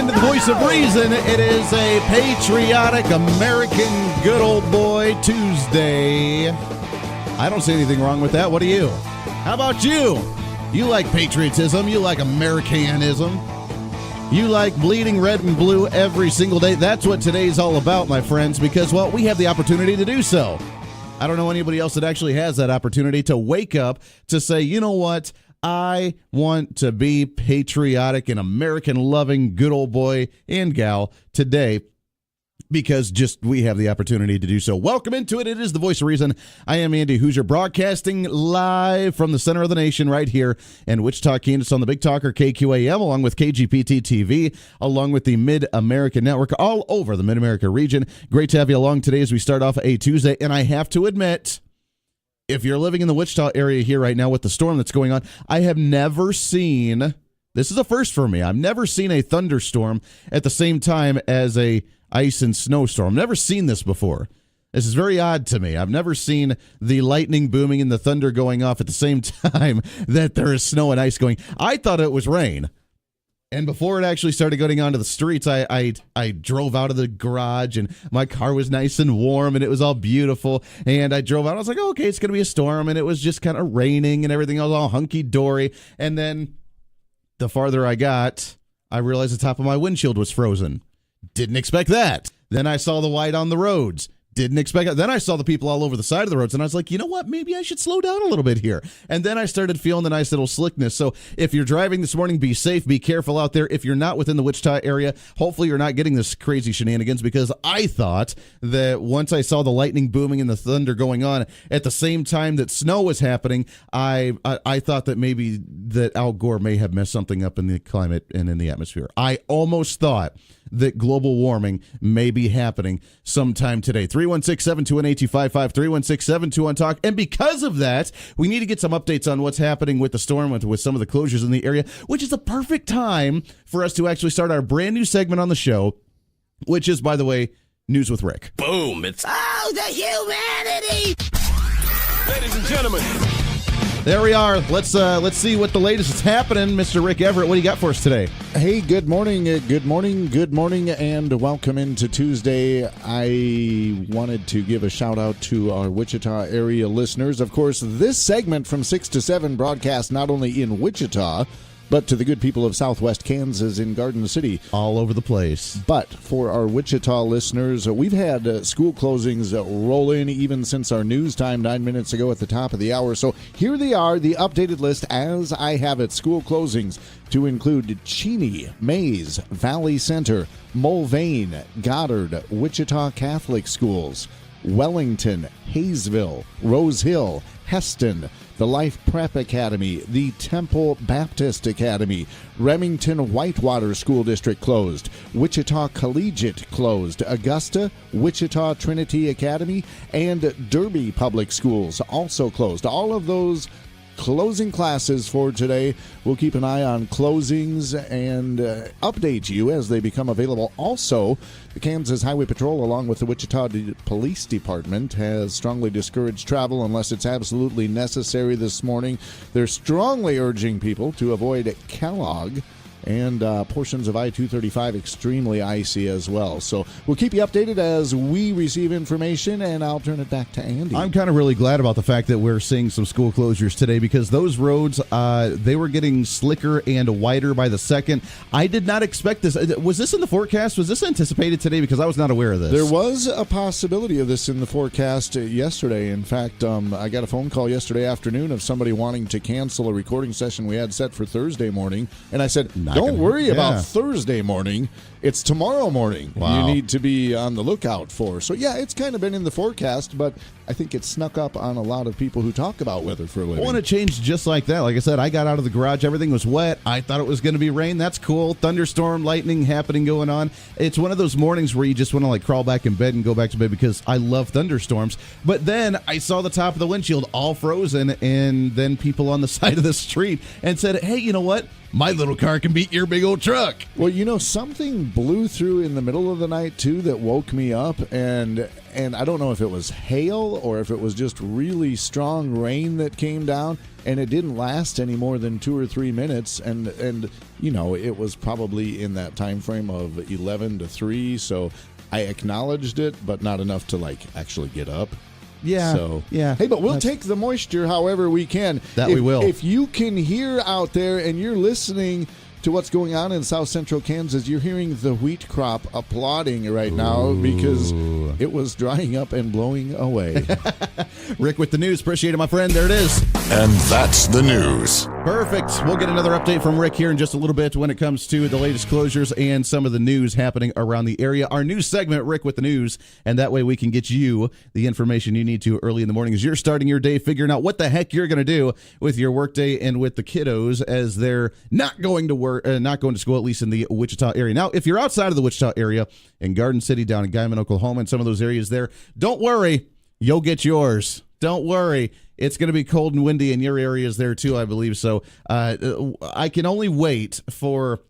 to the Voice of Reason. It is a patriotic American good old boy Tuesday. I don't see anything wrong with that. What do you? How about you? You like patriotism. You like Americanism. You like bleeding red and blue every single day. That's what today's all about, my friends, because, well, we have the opportunity to do so. I don't know anybody else that actually has that opportunity to wake up to say, you know what? I want to be patriotic and American-loving good old boy and gal today because just we have the opportunity to do so. Welcome into it. It is the Voice of Reason. I am Andy Hoosier, broadcasting live from the center of the nation right here in Wichita, Kansas on the Big Talker KQAM, along with KGPT TV, along with the Mid-America Network, all over the Mid-America region. Great to have you along today as we start off a Tuesday, and I have to admit, if you're living in the Wichita area here right now with the storm that's going on, I have never seen, this is a first for me, I've never seen a thunderstorm at the same time as a ice and snowstorm. Never seen this before. This is very odd to me. I've never seen the lightning booming and the thunder going off at the same time that there is snow and ice going. I thought it was rain. And before it actually started going onto the streets, I drove out of the garage and my car was nice and warm and it was all beautiful. And I drove out. I was like, oh, okay, it's going to be a storm. And it was just kind of raining and everything was all hunky-dory. And then the farther I got, I realized the top of my windshield was frozen. Didn't expect that. Then I saw the white on the roads. Didn't expect it. Then I saw the people all over the side of the roads, and I was like, you know what? Maybe I should slow down a little bit here. And then I started feeling the nice little slickness. So if you're driving this morning, be safe, be careful out there. If you're not within the Wichita area, hopefully you're not getting this crazy shenanigans, because I thought that once I saw the lightning booming and the thunder going on at the same time that snow was happening, I thought that maybe that Al Gore may have messed something up in the climate and in the atmosphere. I almost thought that global warming may be happening sometime today. 316-721-8255, 316-721-TALK. And because of that, we need to get some updates on what's happening with the storm, with some of the closures in the area, which is a perfect time for us to actually start our brand new segment on the show, which is, by the way, News with Rick. Boom. It's the humanity! ladies and gentlemen. There we are. Let's see what the latest is happening. Mr. Rick Everett, what do you got for us today? Hey, good morning, and welcome into Tuesday. I wanted to give a shout-out to our Wichita area listeners. Of course, this segment from 6 to 7 broadcasts not only in Wichita, but to the good people of Southwest Kansas in Garden City. All over the place. But for our Wichita listeners, we've had school closings roll in even since our news time 9 minutes ago at the top of the hour. So here they are, the updated list as I have it. School closings to include Cheney, Mays, Valley Center, Mulvane, Goddard, Wichita Catholic Schools, Wellington, Hayesville, Rose Hill, Heston, the Life Prep Academy, the Temple Baptist Academy, Remington Whitewater School District closed, Wichita Collegiate closed, Augusta, Wichita Trinity Academy, and Derby Public Schools also closed. All of those closing classes for today. We'll keep an eye on closings and update you as they become available. Also, the Kansas Highway Patrol, along with the Wichita Police Department, has strongly discouraged travel unless it's absolutely necessary this morning. They're strongly urging people to avoid Kellogg and portions of I-235 extremely icy as well. So we'll keep you updated as we receive information, and I'll turn it back to Andy. I'm kind of really glad about the fact that we're seeing some school closures today, because those roads, they were getting slicker and wider by the second. I did not expect this. Was this in the forecast? Was this anticipated today? Because I was not aware of this. There was a possibility of this in the forecast yesterday. In fact, I got a phone call yesterday afternoon of somebody wanting to cancel a recording session we had set for Thursday morning, and I said, don't worry about Thursday morning. It's tomorrow morning. Wow. You need to be on the lookout for. So, yeah, it's kind of been in the forecast, but I think it snuck up on a lot of people who talk about weather for a living. I want to change just like that. Like I said, I got out of the garage. Everything was wet. I thought it was going to be rain. That's cool. Thunderstorm, lightning happening, going on. It's one of those mornings where you just want to crawl back in bed and go back to bed, because I love thunderstorms. But then I saw the top of the windshield all frozen, and then people on the side of the street and said, hey, you know what? My little car can beat your big old truck. Well, something blew through in the middle of the night, too, that woke me up, and I don't know if it was hail hail or if it was just really strong rain that came down, and it didn't last any more than 2 or 3 minutes, and it was probably in that time frame of 11 to 3, so I acknowledged it, but not enough to actually get up. Yeah. So, yeah. Hey, but we'll take the moisture however we can. We will. If you can hear out there and you're listening to what's going on in south central Kansas, you're hearing the wheat crop applauding right now because it was drying up and blowing away. Rick with the news. Appreciate it, my friend. There it is. And that's the news. Perfect. We'll get another update from Rick here in just a little bit when it comes to the latest closures and some of the news happening around the area. Our news segment, Rick with the news, and that way we can get you the information you need to early in the morning as you're starting your day, figuring out what the heck you're going to do with your workday and with the kiddos as they're not going to work, not going to school, at least in the Wichita area. Now, if you're outside of the Wichita area, in Garden City, down in Guyman, Oklahoma, and some of those areas there, don't worry, you'll get yours. Don't worry. It's going to be cold and windy in your areas there, too, I believe. So I can only wait for,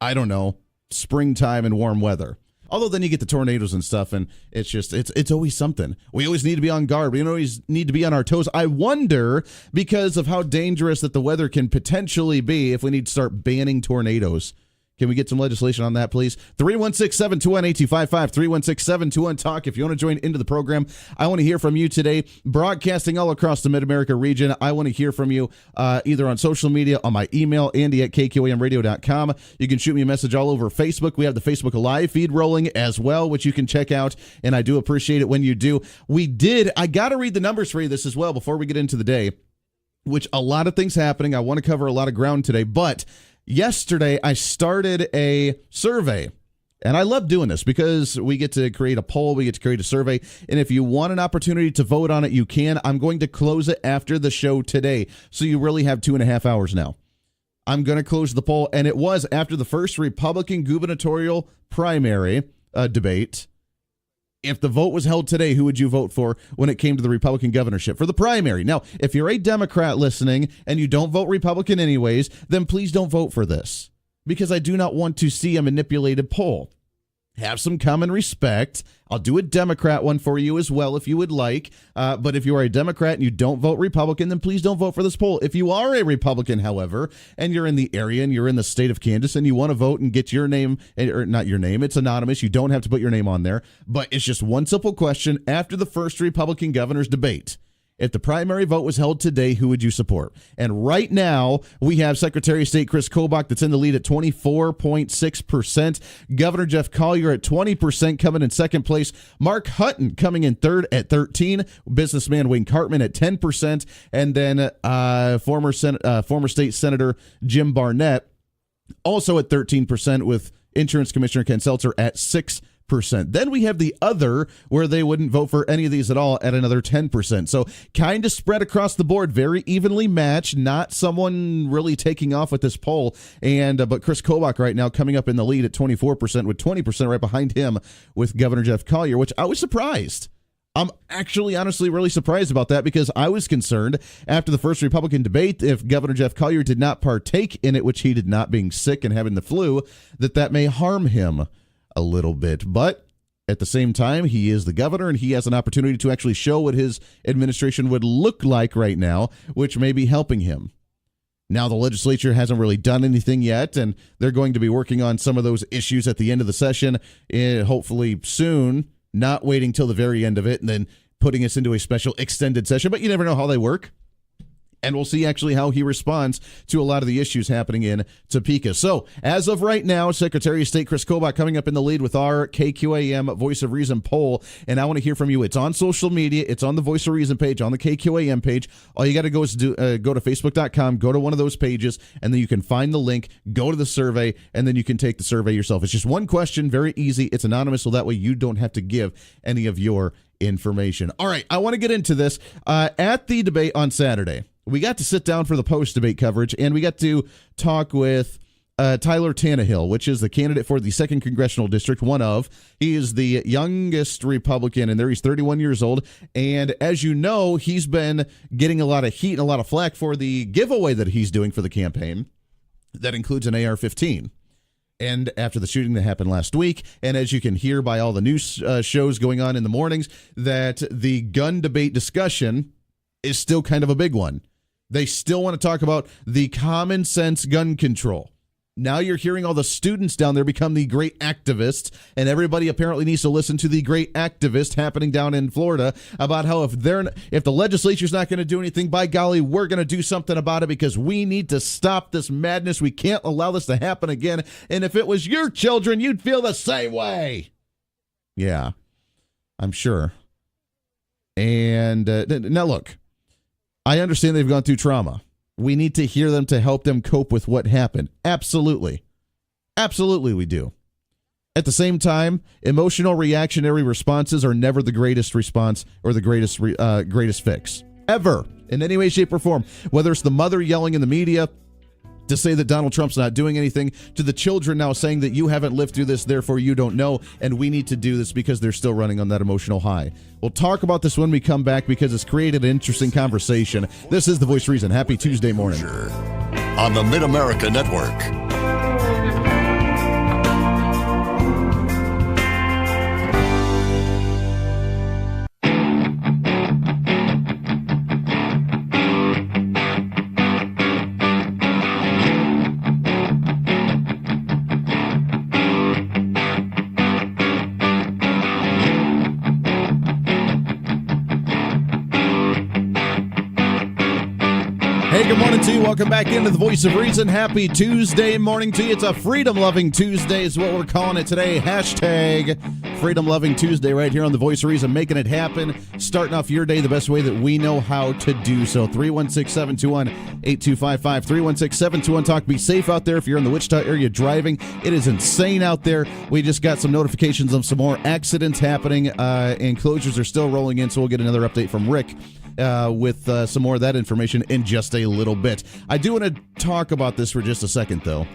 I don't know, springtime and warm weather. Although then you get the tornadoes and stuff, and it's always something. We always need to be on guard. We always need to be on our toes. I wonder, because of how dangerous that the weather can potentially be, if we need to start banning tornadoes. Can we get some legislation on that, please? 316-721-8255, 316-721-TALK. If you want to join into the program, I want to hear from you today. Broadcasting all across the Mid-America region, I want to hear from you either on social media, on my email, andy@kqamradio.com. You can shoot me a message all over Facebook. We have the Facebook Live feed rolling as well, which you can check out, and I do appreciate it when you do. I got to read the numbers for you this as well before we get into the day, which a lot of things happening. I want to cover a lot of ground today, but yesterday, I started a survey, and I love doing this because we get to create a poll, we get to create a survey, and if you want an opportunity to vote on it, you can. I'm going to close it after the show today, so you really have 2.5 hours now. I'm going to close the poll, and it was after the first Republican gubernatorial primary debate. If the vote was held today, who would you vote for when it came to the Republican governorship for the primary? Now, if you're a Democrat listening and you don't vote Republican anyways, then please don't vote for this because I do not want to see a manipulated poll. Have some common respect. I'll do a Democrat one for you as well if you would like. But if you are a Democrat and you don't vote Republican, then please don't vote for this poll. If you are a Republican, however, and you're in the area and you're in the state of Kansas and you want to vote and get your name, or not your name, it's anonymous. You don't have to put your name on there. But it's just one simple question after the first Republican governor's debate. If the primary vote was held today, who would you support? And right now, we have Secretary of State Chris Kobach that's in the lead at 24.6%. Governor Jeff Collier at 20%, coming in second place. Mark Hutton coming in third at 13%. Businessman Wayne Cartman at 10%. And then former State Senator Jim Barnett also at 13%, with Insurance Commissioner Ken Seltzer at 6%. Then we have the other, where they wouldn't vote for any of these at all, at another 10%. So kind of spread across the board, very evenly matched, not someone really taking off with this poll. But Chris Kobach right now coming up in the lead at 24%, with 20% right behind him with Governor Jeff Collier, which I was surprised. I'm actually honestly really surprised about that because I was concerned after the first Republican debate, if Governor Jeff Collier did not partake in it, which he did not, being sick and having the flu, that may harm him a little bit. But at the same time, he is the governor and he has an opportunity to actually show what his administration would look like right now, which may be helping him. Now, the legislature hasn't really done anything yet, and they're going to be working on some of those issues at the end of the session, hopefully soon, not waiting till the very end of it and then putting us into a special extended session. But you never know how they work. And we'll see actually how he responds to a lot of the issues happening in Topeka. So, as of right now, Secretary of State Chris Kobach coming up in the lead with our KQAM Voice of Reason poll. And I want to hear from you. It's on social media. It's on the Voice of Reason page, on the KQAM page. All you got to go is go to Facebook.com, go to one of those pages, and then you can find the link, go to the survey, and then you can take the survey yourself. It's just one question, very easy. It's anonymous, so that way you don't have to give any of your information. All right, I want to get into this. At the debate on Saturday, we got to sit down for the post-debate coverage, and we got to talk with Tyler Tannahill, which is the candidate for the 2nd Congressional District, He is the youngest Republican in there. He's 31 years old, and as you know, he's been getting a lot of heat and a lot of flack for the giveaway that he's doing for the campaign that includes an AR-15. And after the shooting that happened last week, and as you can hear by all the news shows going on in the mornings, that the gun debate discussion is still kind of a big one. They still want to talk about the common sense gun control. Now you're hearing all the students down there become the great activists, and everybody apparently needs to listen to the great activist happening down in Florida about how if the legislature's not going to do anything, by golly, we're going to do something about it because we need to stop this madness. We can't allow this to happen again. And if it was your children, you'd feel the same way. Yeah, I'm sure. And now look, I understand they've gone through trauma. We need to hear them to help them cope with what happened. Absolutely. Absolutely we do. At the same time, emotional reactionary responses are never the greatest response or the greatest fix. Ever. In any way, shape, or form. Whether it's the mother yelling in the media to say that Donald Trump's not doing anything, to the children now saying that you haven't lived through this, therefore you don't know, and we need to do this because they're still running on that emotional high. We'll talk about this when we come back because it's created an interesting conversation. This is The Voice of Reason. Happy Tuesday morning. On the Mid-America Network. Hey, good morning to you. Welcome back into the Voice of Reason. Happy Tuesday morning to you. It's a Freedom-Loving Tuesday is what we're calling it today. Hashtag Freedom-Loving Tuesday right here on the Voice of Reason, making it happen, starting off your day the best way that we know how to do so. 316-721-8255. 316-721-TALK. Be safe out there if you're in the Wichita area driving. It is insane out there. We just got some notifications of some more accidents happening, and closures are still rolling in, so we'll get another update from Rick with some more of that information in just a little bit. I do want to talk about this for just a second, though.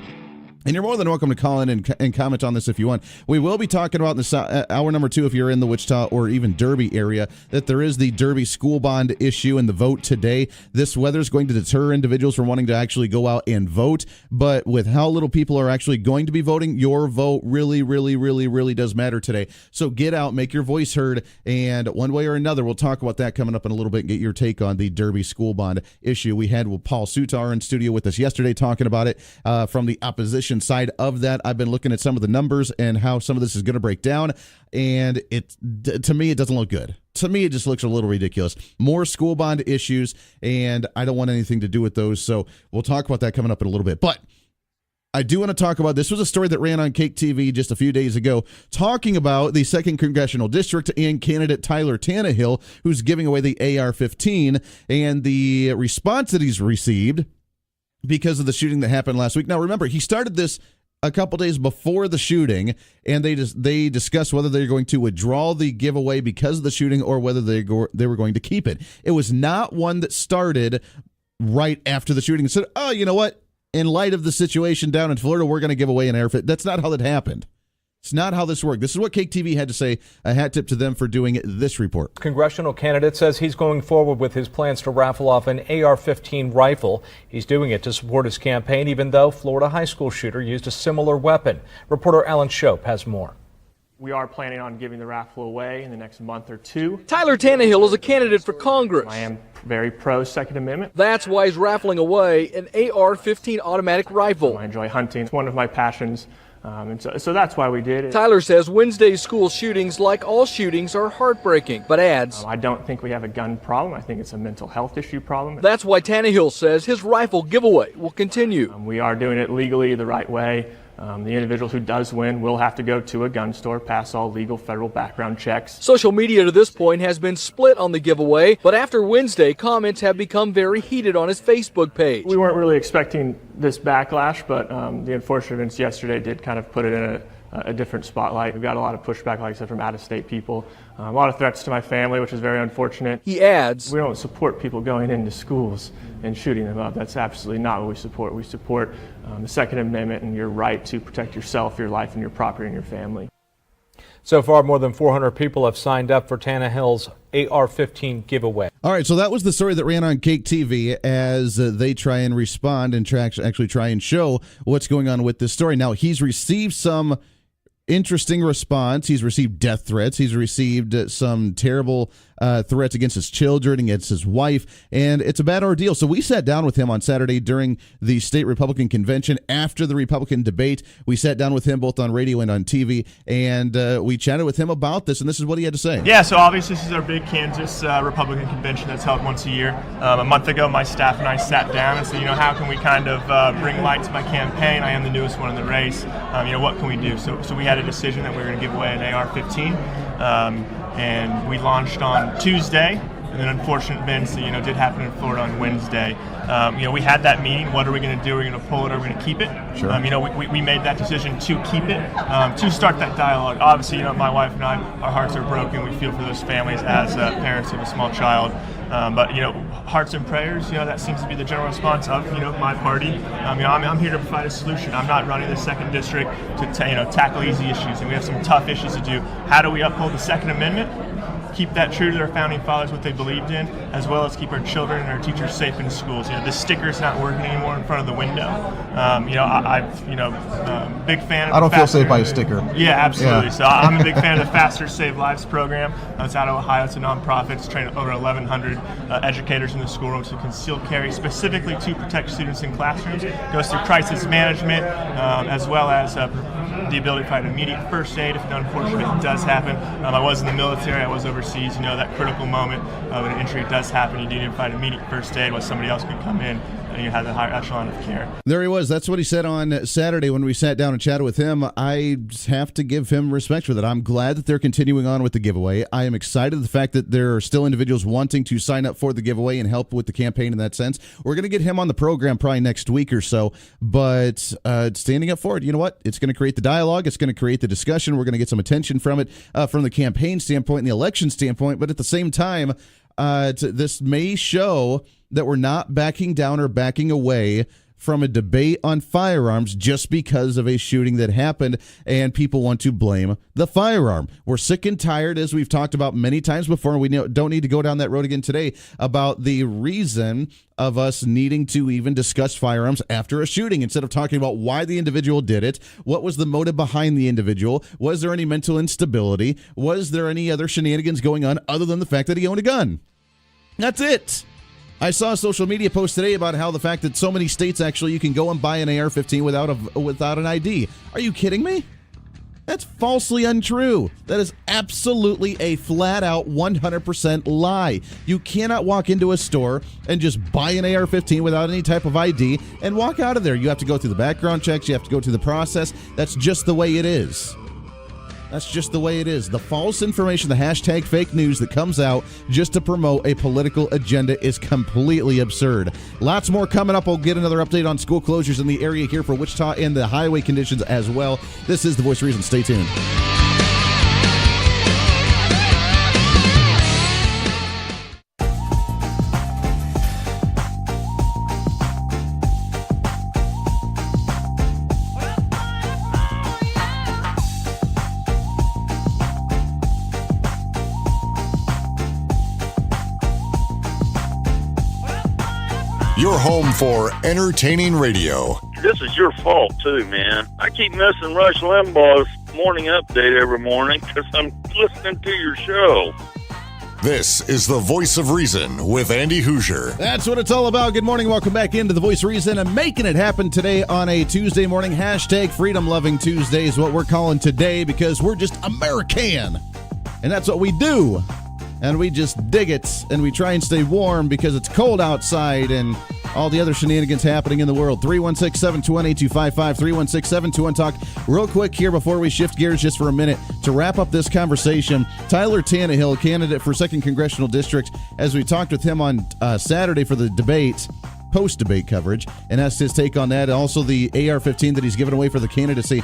And you're more than welcome to call in and comment on this if you want. We will be talking about in this hour number 2, if you're in the Wichita or even Derby area, that there is the Derby school bond issue and the vote today. This weather is going to deter individuals from wanting to actually go out and vote. But with how little people are actually going to be voting, your vote really, really, really, really does matter today. So get out, make your voice heard, and one way or another, we'll talk about that coming up in a little bit and get your take on the Derby school bond issue. We had Paul Sutar in studio with us yesterday talking about it from the opposition side of that. I've been looking at some of the numbers and how some of this is going to break down, and to me it doesn't look good. To me it just looks a little ridiculous. More school bond issues, and I don't want anything to do with those, so we'll talk about that coming up in a little bit. But I do want to talk about, this was a story that ran on Cake TV just a few days ago, talking about the 2nd Congressional District and candidate Tyler Tannahill, who's giving away the AR-15, and the response that he's received because of the shooting that happened last week. Now, remember, he started this a couple days before the shooting, and they discussed whether they're going to withdraw the giveaway because of the shooting or whether they were going to keep it. It was not one that started right after the shooting and said, oh, you know what? In light of the situation down in Florida, we're going to give away an AR-15. That's not how that happened. It's not how this worked. This is what Cake TV had to say. A hat tip to them for doing this report. Congressional candidate says he's going forward with his plans to raffle off an AR-15 rifle. He's doing it to support his campaign, even though Florida high school shooter used a similar weapon. Reporter Alan Shope has more. We are planning on giving the raffle away in the next month or two. Tyler Tannahill is a candidate for Congress. I am very pro-Second Amendment. That's why he's raffling away an AR-15 automatic rifle. I enjoy hunting. It's one of my passions. And so that's why we did it. Tyler says Wednesday's school shootings, like all shootings, are heartbreaking, but adds, I don't think we have a gun problem. I think it's a mental health issue problem. That's why Tannahill says his rifle giveaway will continue. We are doing it legally the right way. The individual who does win will have to go to a gun store, pass all legal federal background checks. Social media to this point has been split on the giveaway, but after Wednesday, comments have become very heated on his Facebook page. We weren't really expecting this backlash, but the unfortunate events yesterday did kind of put it in a different spotlight. We've got a lot of pushback, like I said, from out-of-state people. A lot of threats to my family, which is very unfortunate. He adds, we don't support people going into schools and shooting them up. That's absolutely not what we support. We support the Second Amendment and your right to protect yourself, your life, and your property, and your family. So far, more than 400 people have signed up for Tannahill's AR-15 giveaway. All right, so that was the story that ran on Cake TV as they try and respond and actually try and show what's going on with this story. Now, he's received some interesting response. He's received death threats. He's received some terrible threats against his children, against his wife, and it's a bad ordeal. So we sat down with him on Saturday during the state Republican convention after the Republican debate. We sat down with him both on radio and on TV, and we chatted with him about this, and this is what he had to say. Yeah, so obviously this is our big Kansas Republican convention that's held once a year. A month ago, my staff and I sat down and said, how can we kind of bring light to my campaign? I am the newest one in the race. What can we do? So we had a decision that we were going to give away an AR-15. And we launched on Tuesday, and then unfortunate events that did happen in Florida on Wednesday. We had that meeting. What are we going to do? Are we going to pull it, or are we going to keep it? Sure. We made that decision to keep it, to start that dialogue. Obviously, my wife and I, our hearts are broken. We feel for those families as parents of a small child. But hearts and prayers, that seems to be the general response of my party. I'm here to provide a solution. I'm not running the second district to tackle easy issues, and we have some tough issues to do. How do we uphold the Second Amendment? Keep that true to their founding fathers, what they believed in, as well as keep our children and our teachers safe in schools. The sticker's not working anymore in front of the window. I'm big fan of I don't feel safe by a sticker. Yeah, absolutely. Yeah. So I'm a big fan of the Faster Save Lives program. It's out of Ohio. It's a nonprofit. It's trained over 1,100 educators in the schoolroom to conceal carry specifically to protect students in classrooms. It goes through crisis management as well as the ability to provide immediate first aid if an unfortunate event does happen. I was in the military. I was overseas. That critical moment when an injury does happen, you do need to provide immediate first aid while somebody else can come in and you have the higher echelon of care. There he was. That's what he said on Saturday when we sat down and chatted with him. I have to give him respect for that. I'm glad that they're continuing on with the giveaway. I am excited the fact that there are still individuals wanting to sign up for the giveaway and help with the campaign in that sense. We're going to get him on the program probably next week or so, but standing up for it, you know what? It's going to create the dialogue. It's going to create the discussion. We're going to get some attention from it from the campaign standpoint and the election standpoint, but at the same time, this may show that we're not backing down or backing away from a debate on firearms just because of a shooting that happened and people want to blame the firearm. We're sick and tired, as we've talked about many times before, and we don't need to go down that road again today, about the reason of us needing to even discuss firearms after a shooting instead of talking about why the individual did it, what was the motive behind the individual, was there any mental instability, was there any other shenanigans going on other than the fact that he owned a gun. That's it. I saw a social media post today about how the fact that so many states actually you can go and buy an AR-15 without an ID. Are you kidding me? That's falsely untrue. That is absolutely a flat-out 100% lie. You cannot walk into a store and just buy an AR-15 without any type of ID and walk out of there. You have to go through the background checks. You have to go through the process. That's just the way it is. That's just the way it is. The false information, the hashtag fake news that comes out just to promote a political agenda is completely absurd. Lots more coming up. We'll get another update on school closures in the area here for Wichita and the highway conditions as well. This is The Voice of Reason. Stay tuned. Your home for entertaining radio. This is your fault, too, man. I keep missing Rush Limbaugh's morning update every morning because I'm listening to your show. This is The Voice of Reason with Andy Hoosier. That's what it's all about. Good morning. Welcome back into The Voice of Reason and making it happen today on a Tuesday morning. Hashtag Freedom Loving Tuesday is what we're calling today because we're just American. And that's what we do. And we just dig it, and we try and stay warm because it's cold outside and all the other shenanigans happening in the world. 316-721-8255, 316-721-TALK. Real quick here before we shift gears just for a minute to wrap up this conversation, Tyler Tannahill, candidate for 2nd Congressional District, as we talked with him on Saturday for the debate, post-debate coverage, and asked his take on that, and also the AR-15 that he's given away for the candidacy.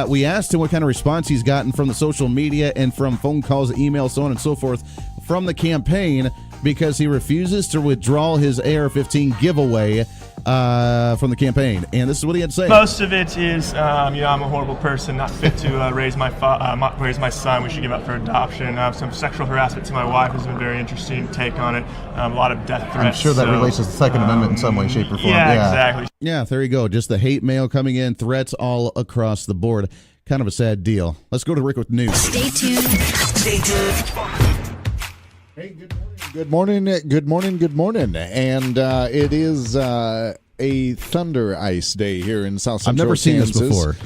We asked him what kind of response he's gotten from the social media and from phone calls, emails, so on and so forth, from the campaign, because he refuses to withdraw his AR-15 giveaway from the campaign, and this is what he had to say. Most of it is, I'm a horrible person, not fit to raise my son. We should give up for adoption. Some sexual harassment to my wife has been very interesting take on it. A lot of death threats. I'm sure that relates to the Second Amendment in some way, shape, or form. Yeah, exactly. Yeah, there you go. Just the hate mail coming in, threats all across the board. Kind of a sad deal. Let's go to Rick with news. Stay tuned. Stay tuned. Hey, good morning. And it is a thunder ice day here in South Central I've never seen Kansas. this before.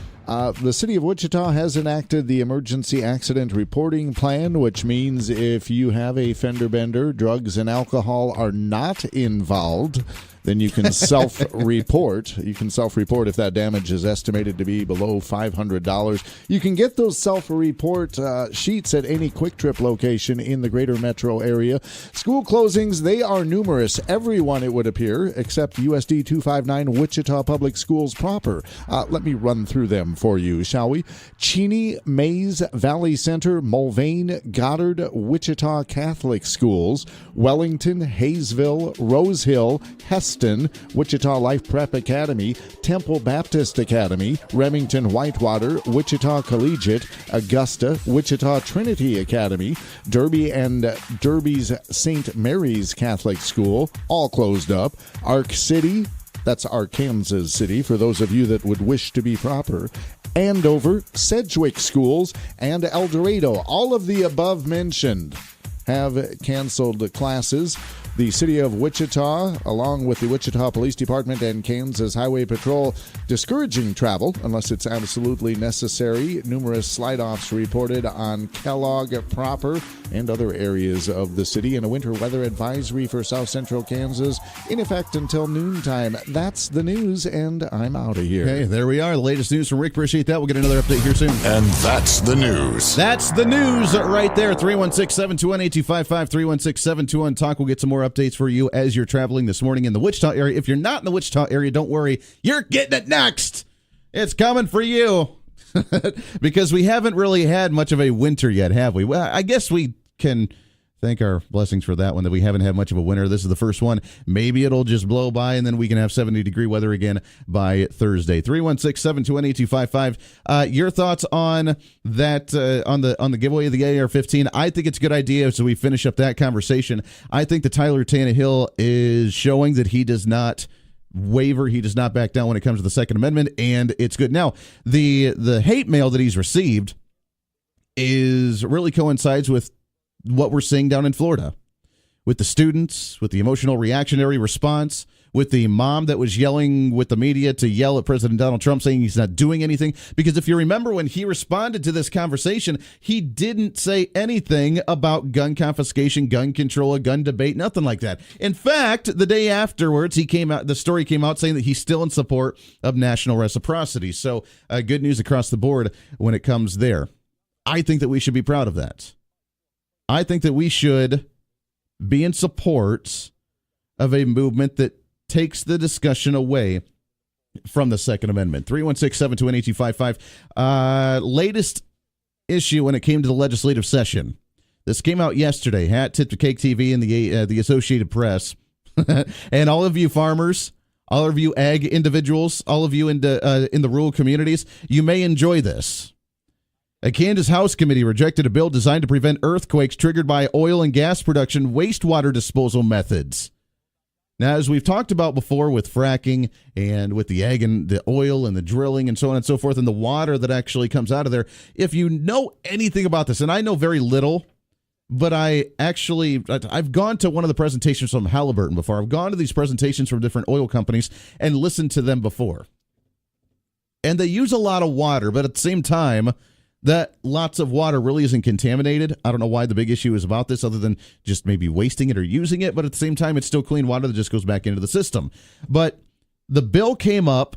The city of Wichita has enacted the emergency accident reporting plan, which means if you have a fender bender, drugs and alcohol are not involved, then you can self-report. You can self-report if that damage is estimated to be below $500. You can get those self-report sheets at any Quick Trip location in the greater metro area. School closings, they are numerous. Everyone, it would appear, except USD 259 Wichita Public Schools proper. Let me run through them for you, shall we? Cheney, Mays, Valley Center, Mulvane, Goddard, Wichita Catholic Schools, Wellington, Hayesville, Rose Hill, Heston, Wichita Life Prep Academy, Temple Baptist Academy, Remington Whitewater, Wichita Collegiate, Augusta, Wichita Trinity Academy, Derby and Derby's St. Mary's Catholic School, all closed up. Ark City, that's Arkansas City for those of you that would wish to be proper. Andover, Sedgwick Schools, and El Dorado, all of the above mentioned, have canceled classes. The city of Wichita, along with the Wichita Police Department and Kansas Highway Patrol, discouraging travel unless it's absolutely necessary. Numerous slide-offs reported on Kellogg proper and other areas of the city, and a winter weather advisory for South Central Kansas in effect until noontime. That's the news, and I'm out of here. Okay, there we are. The latest news from Rick. Appreciate that. We'll get another update here soon. And that's the news. That's the news right there. 316-721-8255, 316-721-TALK. We'll get some more updates for you as you're traveling this morning in the Wichita area. If you're not in the Wichita area, don't worry. You're getting it next. It's coming for you. Because we haven't really had much of a winter yet, have we? Well, I guess we can thank our blessings for that one, that we haven't had much of a winter. This is the first one. Maybe it'll just blow by, and then we can have 70-degree weather again by Thursday. 316-721-8255. Your thoughts on that, on the giveaway of the AR-15? I think it's a good idea, so we finish up that conversation. I think that Tyler Tannahill is showing that he does not waver. He does not back down when it comes to the Second Amendment, and it's good. Now, the hate mail that he's received is really coincides with what we're seeing down in Florida with the students, with the emotional reactionary response, with the mom that was yelling with the media to yell at President Donald Trump saying he's not doing anything. Because if you remember when he responded to this conversation, he didn't say anything about gun confiscation, gun control, a gun debate, nothing like that. In fact, the day afterwards, the story came out saying that he's still in support of national reciprocity. So good news across the board when it comes there. I think that we should be proud of that. I think that we should be in support of a movement that takes the discussion away from the Second Amendment. 316-721-8255. Latest issue when it came to the legislative session. This came out yesterday. Hat tip to Cake TV and the Associated Press. And all of you farmers, all of you ag individuals, all of you in the rural communities, you may enjoy this. A Kansas House committee rejected a bill designed to prevent earthquakes triggered by oil and gas production wastewater disposal methods. Now, as we've talked about before with fracking and with the ag and the oil and the drilling and so on and so forth and the water that actually comes out of there, if you know anything about this, and I know very little, but I've gone to one of the presentations from Halliburton before. I've gone to these presentations from different oil companies and listened to them before. And they use a lot of water, but at the same time, that lots of water really isn't contaminated. I don't know why the big issue is about this other than just maybe wasting it or using it, but at the same time, it's still clean water that just goes back into the system. But the bill came up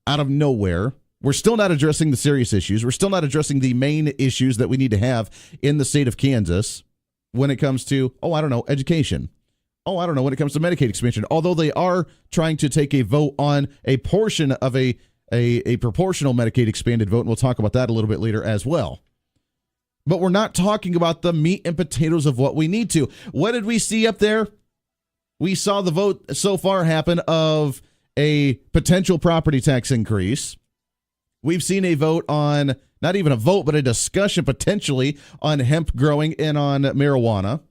out of nowhere. We're still not addressing the serious issues. We're still not addressing the main issues that we need to have in the state of Kansas when it comes to, education. When it comes to Medicaid expansion. Although they are trying to take a vote on a portion of a proportional Medicaid expanded vote, and we'll talk about that a little bit later as well. But we're not talking about the meat and potatoes of what we need to. What did we see up there? We saw the vote so far happen of a potential property tax increase. We've seen a vote on, not even a vote, but a discussion potentially on hemp growing and on marijuana.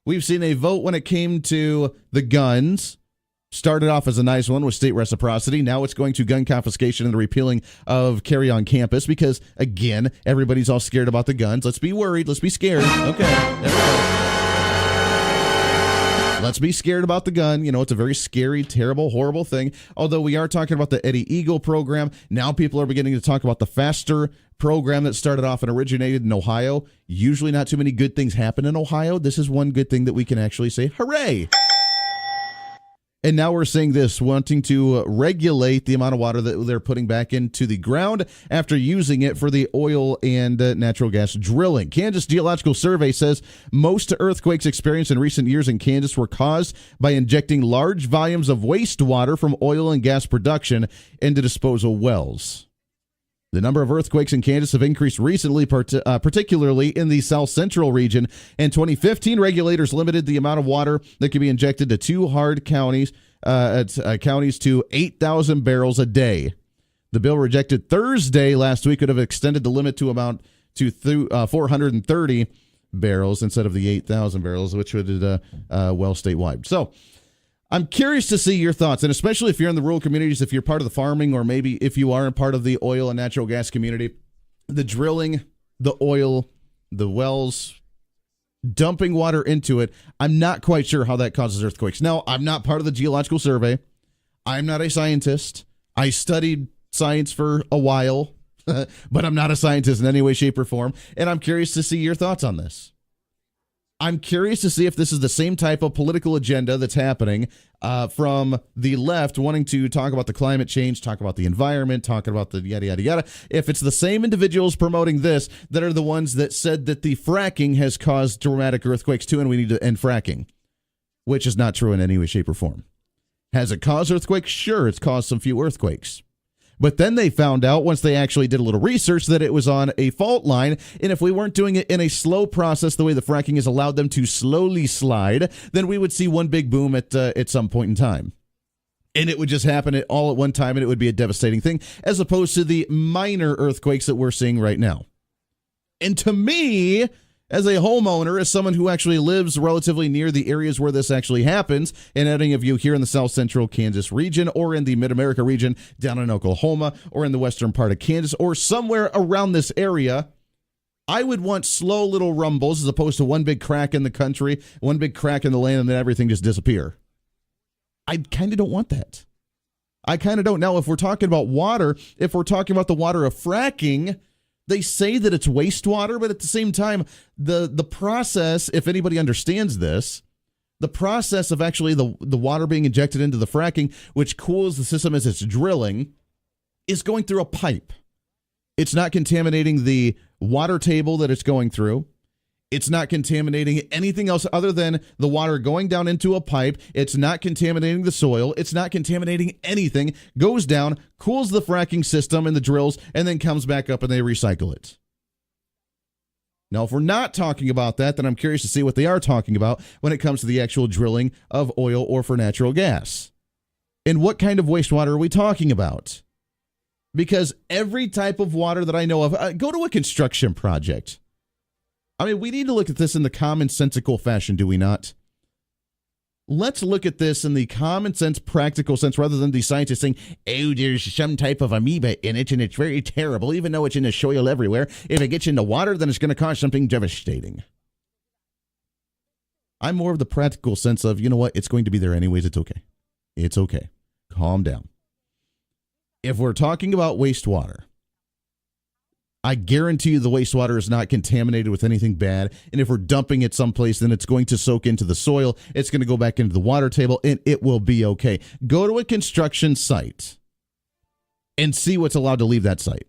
We've seen a vote when it came to the guns. Started off as a nice one with state reciprocity. Now it's going to gun confiscation and the repealing of carry on campus because, again, everybody's all scared about the guns. Let's be worried. Let's be scared. Okay. There we go. Let's be scared about the gun. You know, it's a very scary, terrible, horrible thing. Although we are talking about the Eddie Eagle program. Now people are beginning to talk about the FASTER program that started off and originated in Ohio. Usually not too many good things happen in Ohio. This is one good thing that we can actually say, hooray. And now we're seeing this, wanting to regulate the amount of water that they're putting back into the ground after using it for the oil and natural gas drilling. Kansas Geological Survey says most earthquakes experienced in recent years in Kansas were caused by injecting large volumes of wastewater from oil and gas production into disposal wells. The number of earthquakes in Kansas have increased recently, particularly in the south central region. In 2015, regulators limited the amount of water that could be injected to two hard counties to 8,000 barrels a day. The bill rejected Thursday last week would have extended the limit to amount to 430 barrels instead of the 8,000 barrels, which would well statewide. So I'm curious to see your thoughts, and especially if you're in the rural communities, if you're part of the farming, or maybe if you are a part of the oil and natural gas community, the drilling, the oil, the wells, dumping water into it. I'm not quite sure how that causes earthquakes. Now, I'm not part of the Geological Survey. I'm not a scientist. I studied science for a while, but I'm not a scientist in any way, shape, or form, and I'm curious to see your thoughts on this. I'm curious to see if this is the same type of political agenda that's happening from the left, wanting to talk about the climate change, talk about the environment, talking about the yada, yada, yada. If it's the same individuals promoting this that are the ones that said that the fracking has caused dramatic earthquakes too, and we need to end fracking, which is not true in any way, shape, or form. Has it caused earthquakes? Sure, it's caused some few earthquakes. But then they found out, once they actually did a little research, that it was on a fault line. And if we weren't doing it in a slow process, the way the fracking has allowed them to slowly slide, then we would see one big boom at some point in time. And it would just happen all at one time, and it would be a devastating thing, as opposed to the minor earthquakes that we're seeing right now. And to me, as a homeowner, as someone who actually lives relatively near the areas where this actually happens, and any of you here in the south central Kansas region, or in the mid-America region down in Oklahoma, or in the western part of Kansas, or somewhere around this area, I would want slow little rumbles as opposed to one big crack in the country, one big crack in the land, and then everything just disappear. I kind of don't want that. I kind of don't. Now, if we're talking about water, if we're talking about the water of fracking, they say that it's wastewater, but at the same time, the process, if anybody understands this, the process of actually the water being injected into the fracking, which cools the system as it's drilling, is going through a pipe. It's not contaminating the water table that it's going through. It's not contaminating anything else other than the water going down into a pipe. It's not contaminating the soil. It's not contaminating anything. Goes down, cools the fracking system and the drills, and then comes back up and they recycle it. Now, if we're not talking about that, then I'm curious to see what they are talking about when it comes to the actual drilling of oil or for natural gas. And what kind of wastewater are we talking about? Because every type of water that I know of, go to a construction project. I mean, we need to look at this in the commonsensical fashion, do we not? Let's look at this in the common sense, practical sense, rather than the scientists saying, oh, there's some type of amoeba in it, and it's very terrible, even though it's in the soil everywhere. If it gets into water, then it's going to cause something devastating. I'm more of the practical sense of, you know what, it's going to be there anyways, it's okay. It's okay. Calm down. If we're talking about wastewater, I guarantee you the wastewater is not contaminated with anything bad. And if we're dumping it someplace, then it's going to soak into the soil. It's going to go back into the water table, and it will be okay. Go to a construction site and see what's allowed to leave that site.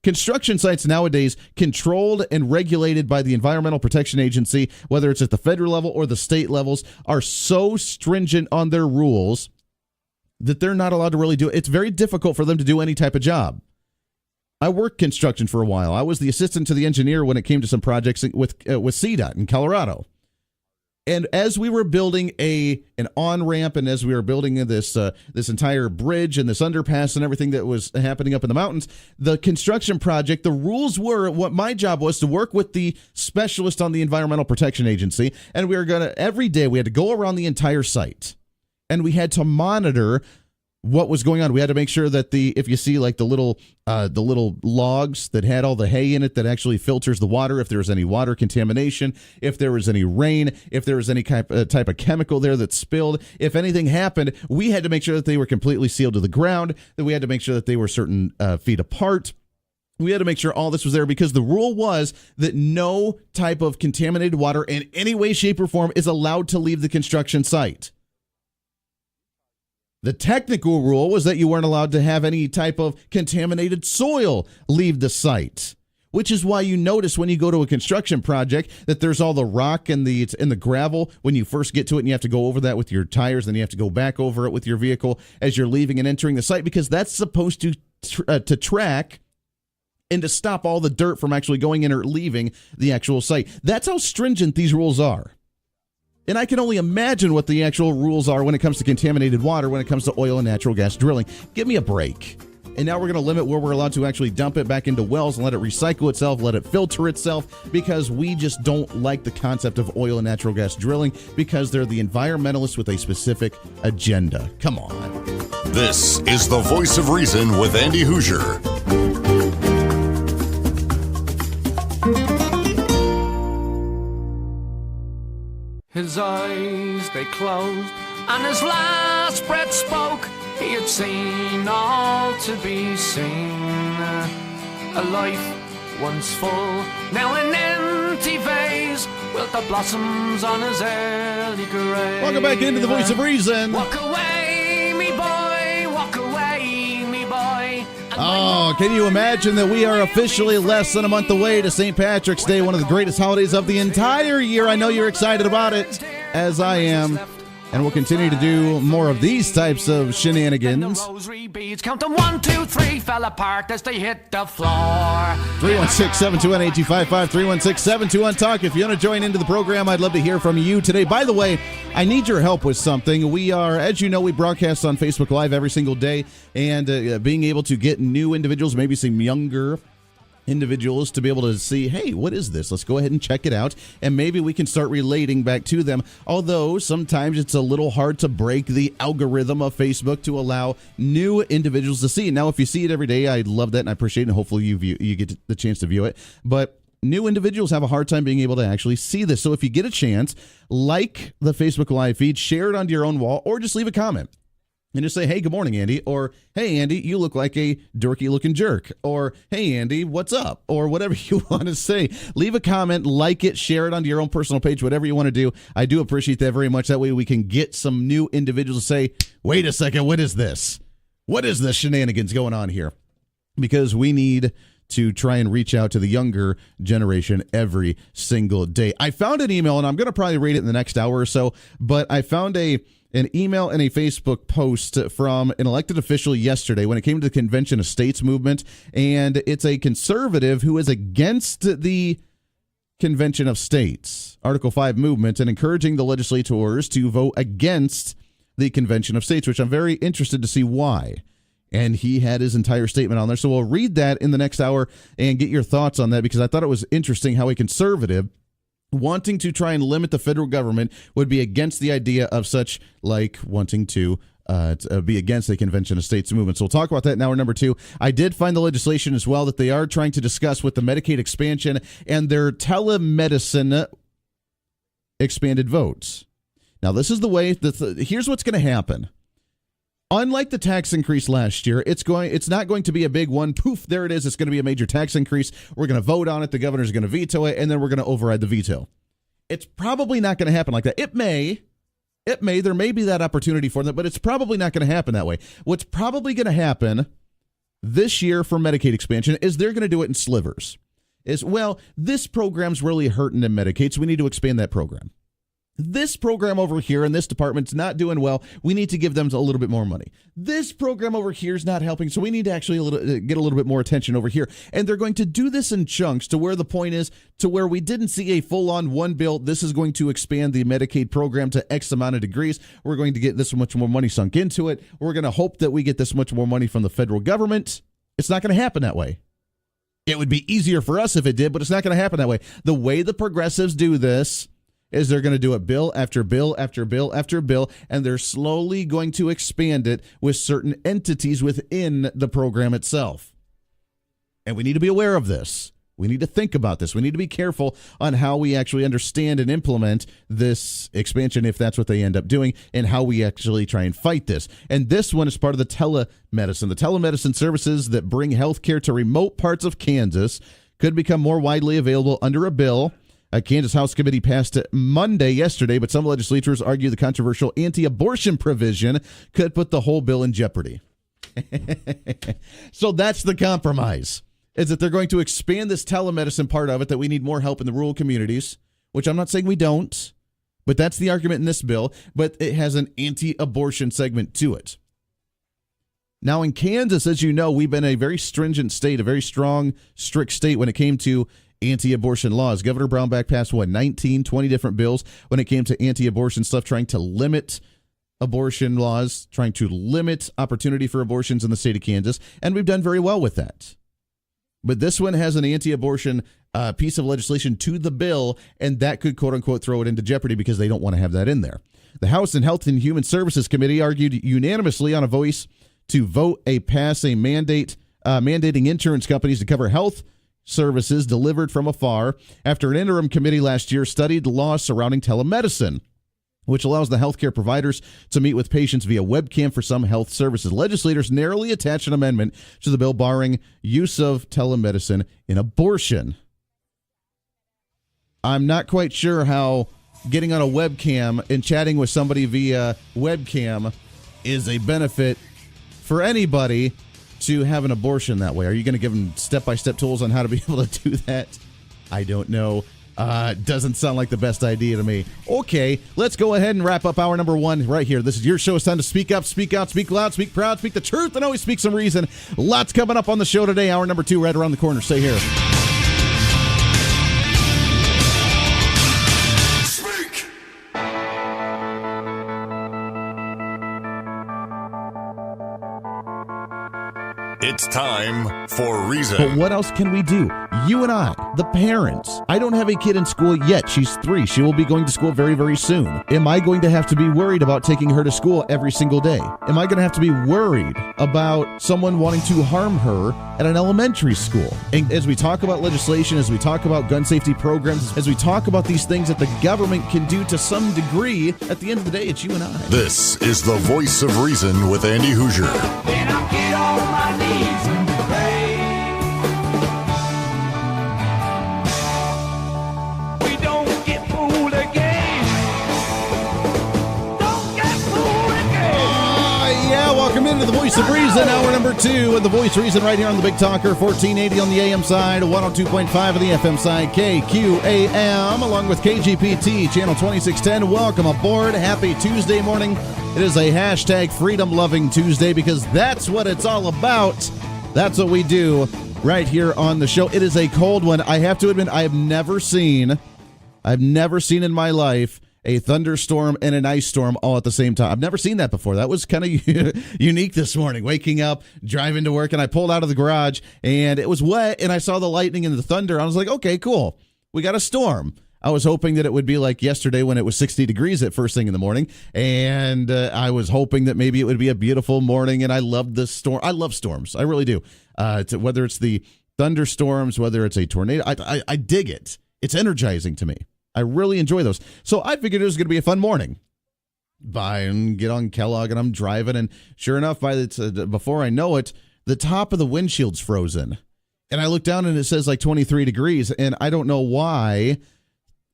Construction sites nowadays, controlled and regulated by the Environmental Protection Agency, whether it's at the federal level or the state levels, are so stringent on their rules that they're not allowed to really do it. It's very difficult for them to do any type of job. I worked construction for a while. I was the assistant to the engineer when it came to some projects with CDOT in Colorado. And as we were building an on-ramp, and as we were building this entire bridge and this underpass and everything that was happening up in the mountains, the construction project, the rules were, what my job was to work with the specialist on the Environmental Protection Agency, and we were going to, every day, we had to go around the entire site, and we had to monitor what was going on. We had to make sure that if you see like the little logs that had all the hay in it that actually filters the water, if there was any water contamination, if there was any rain, if there was any type of chemical there that spilled, if anything happened, we had to make sure that they were completely sealed to the ground, that we had to make sure that they were certain feet apart. We had to make sure all this was there because the rule was that no type of contaminated water in any way, shape, or form is allowed to leave the construction site. The technical rule was that you weren't allowed to have any type of contaminated soil leave the site, which is why you notice when you go to a construction project that there's all the rock and the gravel when you first get to it, and you have to go over that with your tires, then you have to go back over it with your vehicle as you're leaving and entering the site, because that's supposed to track and to stop all the dirt from actually going in or leaving the actual site. That's how stringent these rules are. And I can only imagine what the actual rules are when it comes to contaminated water, when it comes to oil and natural gas drilling. Give me a break. And now we're going to limit where we're allowed to actually dump it back into wells and let it recycle itself, let it filter itself, because we just don't like the concept of oil and natural gas drilling because they're the environmentalists with a specific agenda. Come on. This is the Voice of Reason with Andy Hoosier. His eyes, they closed, and his last breath spoke. He had seen all to be seen. A life once full, now an empty vase, with the blossoms on his early grave. Welcome back into the Voice of Reason. Walk away, me boy, walk away, me boy. Oh, can you imagine that we are officially less than a month away to St. Patrick's Day, one of the greatest holidays of the entire year. I know you're excited about it, as I am. And we'll continue to do more of these types of shenanigans. Count them 1, 2, 3, fell apart as they hit the floor. 316-721-8255, 316-721-TALK. If you want to join into the program, I'd love to hear from you today. By the way, I need your help with something. We are, as you know, we broadcast on Facebook Live every single day, and being able to get new individuals, maybe some younger individuals, to be able to see, hey, what is this? Let's go ahead and check it out, and maybe we can start relating back to them. Although sometimes it's a little hard to break the algorithm of Facebook to allow new individuals to see it. Now, if you see it every day, I love that, and I appreciate it, and hopefully you get the chance to view it. But new individuals have a hard time being able to actually see this. So if you get a chance, like the Facebook Live feed, share it onto your own wall, or just leave a comment. And just say, hey, good morning, Andy. Or, hey, Andy, you look like a dorky-looking jerk. Or, hey, Andy, what's up? Or whatever you want to say. Leave a comment, like it, share it onto your own personal page, whatever you want to do. I do appreciate that very much. That way we can get some new individuals to say, wait a second, what is this? What is this shenanigans going on here? Because we need to try and reach out to the younger generation every single day. I found an email, and I'm going to probably read it in the next hour or so, but I found an email and a Facebook post from an elected official yesterday when it came to the Convention of States movement, and it's a conservative who is against the Convention of States, Article 5 movement, and encouraging the legislators to vote against the Convention of States, which I'm very interested to see why. And he had his entire statement on there, so we'll read that in the next hour and get your thoughts on that, because I thought it was interesting how a conservative wanting to try and limit the federal government would be against the idea of such, like wanting to be against the Convention of States movement. So we'll talk about that in hour number 2. I did find the legislation as well that they are trying to discuss with the Medicaid expansion and their telemedicine expanded votes. Now, this is the way that here's what's going to happen. Unlike the tax increase last year, it's not going to be a big one. Poof, there it is. It's going to be a major tax increase. We're going to vote on it. The governor's going to veto it, and then we're going to override the veto. It's probably not going to happen like that. It may. There may be that opportunity for them, but it's probably not going to happen that way. What's probably going to happen this year for Medicaid expansion is they're going to do it in slivers. This program's really hurting in Medicaid, so we need to expand that program. This program over here in this department's not doing well. We need to give them a little bit more money. This program over here is not helping, so we need to actually get a little bit more attention over here. And they're going to do this in chunks to where the point is to where we didn't see a full-on one bill. This is going to expand the Medicaid program to X amount of degrees. We're going to get this much more money sunk into it. We're going to hope that we get this much more money from the federal government. It's not going to happen that way. It would be easier for us if it did, but it's not going to happen that way. The way the progressives do this is they're going to do it bill after bill after bill after bill, and they're slowly going to expand it with certain entities within the program itself. And we need to be aware of this. We need to think about this. We need to be careful on how we actually understand and implement this expansion, if that's what they end up doing, and how we actually try and fight this. And this one is part of the telemedicine. The telemedicine services that bring health care to remote parts of Kansas could become more widely available under a bill. A Kansas House committee passed it Monday yesterday, but some legislators argue the controversial anti-abortion provision could put the whole bill in jeopardy. So that's the compromise, is that they're going to expand this telemedicine part of it, that we need more help in the rural communities, which I'm not saying we don't, but that's the argument in this bill, but it has an anti-abortion segment to it. Now in Kansas, as you know, we've been a very stringent state, a very strong, strict state when it came to anti-abortion laws. Governor Brownback passed, 19, 20 different bills when it came to anti-abortion stuff, trying to limit abortion laws, trying to limit opportunity for abortions in the state of Kansas, and we've done very well with that. But this one has an anti-abortion piece of legislation to the bill, and that could, quote-unquote, throw it into jeopardy because they don't want to have that in there. The House and Health and Human Services Committee argued unanimously on a voice to pass a mandate mandating insurance companies to cover health services delivered from afar after an interim committee last year studied the law surrounding telemedicine, which allows the healthcare providers to meet with patients via webcam for some health services. Legislators narrowly attached an amendment to the bill barring use of telemedicine in abortion. I'm not quite sure how getting on a webcam and chatting with somebody via webcam is a benefit for anybody to have an abortion that way. Are you going to give them step-by-step tools on how to be able to do that? I don't know. Doesn't sound like the best idea to me. Okay, let's go ahead and wrap up hour number one right here. This is your show. It's time to speak up, speak out, speak loud, speak proud, speak the truth, and always speak some reason. Lots coming up on the show today. Hour number two right around the corner. Stay here. It's time for Reason. But what else can we do? You and I, the parents. I don't have a kid in school yet. She's 3. She will be going to school very, very soon. Am I going to have to be worried about taking her to school every single day? Am I going to have to be worried about someone wanting to harm her at an elementary school? And as we talk about legislation, as we talk about gun safety programs, as we talk about these things that the government can do to some degree, at the end of the day, it's you and I. This is the Voice of Reason with Andy Hoosier. Then I get on my knees and pray. We don't get fooled again. Don't get fooled again. Yeah, welcome into the Voice of Reason, hour number 2 of the Voice of Reason right here on the Big Talker, 1480 on the AM side, 102.5 on the FM side, KQAM, along with KGPT, channel 2610. Welcome aboard. Happy Tuesday morning. It is a hashtag freedom-loving Tuesday because that's what it's all about. That's what we do right here on the show. It is a cold one. I have to admit, I've never seen in my life a thunderstorm and an ice storm all at the same time. I've never seen that before. That was kind of unique this morning. Waking up, driving to work, and I pulled out of the garage, and it was wet, and I saw the lightning and the thunder. I was like, okay, cool. We got a storm. I was hoping that it would be like yesterday when it was 60 degrees at first thing in the morning, and I was hoping that maybe it would be a beautiful morning, and I love this storm. I love storms. I really do. Whether it's the thunderstorms, whether it's a tornado, I dig it. It's energizing to me. I really enjoy those. So I figured it was going to be a fun morning. Get on Kellogg, and I'm driving, and sure enough, before I know it, the top of the windshield's frozen. And I look down, and it says like 23 degrees, and I don't know why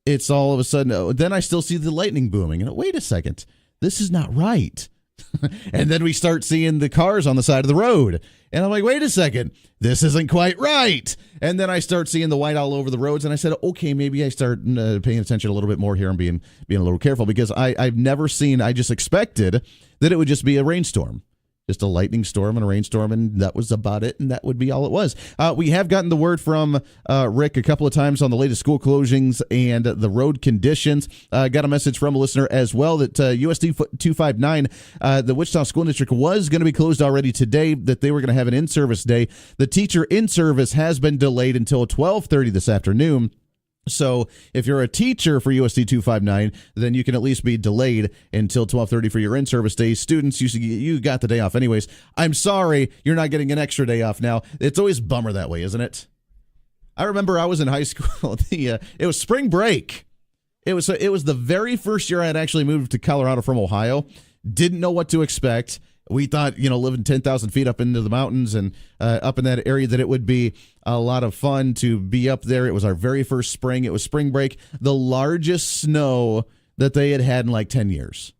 it's all of a sudden. Then I still see the lightning booming. And wait a second, this is not right. And then we start seeing the cars on the side of the road. And I'm like, wait a second, this isn't quite right. And then I start seeing the white all over the roads. And I said, okay, maybe I start paying attention a little bit more here and being a little careful, because I've never seen, I just expected that it would just be a rainstorm. Just a lightning storm and a rainstorm, and that was about it, and that would be all it was. We have gotten the word from Rick a couple of times on the latest school closings and the road conditions. Got a message from a listener as well that USD 259, the Wichita School District, was going to be closed already today, that they were going to have an in-service day. The teacher in-service has been delayed until 12:30 this afternoon. So if you're a teacher for USD 259, then you can at least be delayed until 12:30 for your in-service days. Students, you got the day off anyways. I'm sorry, you're not getting an extra day off now. It's always a bummer that way, isn't it? I remember I was in high school. It was spring break. It was the very first year I had actually moved to Colorado from Ohio. Didn't know what to expect. We thought, living 10,000 feet up into the mountains and up in that area, that it would be a lot of fun to be up there. It was our very first spring. It was spring break, the largest snow that they had in like 10 years.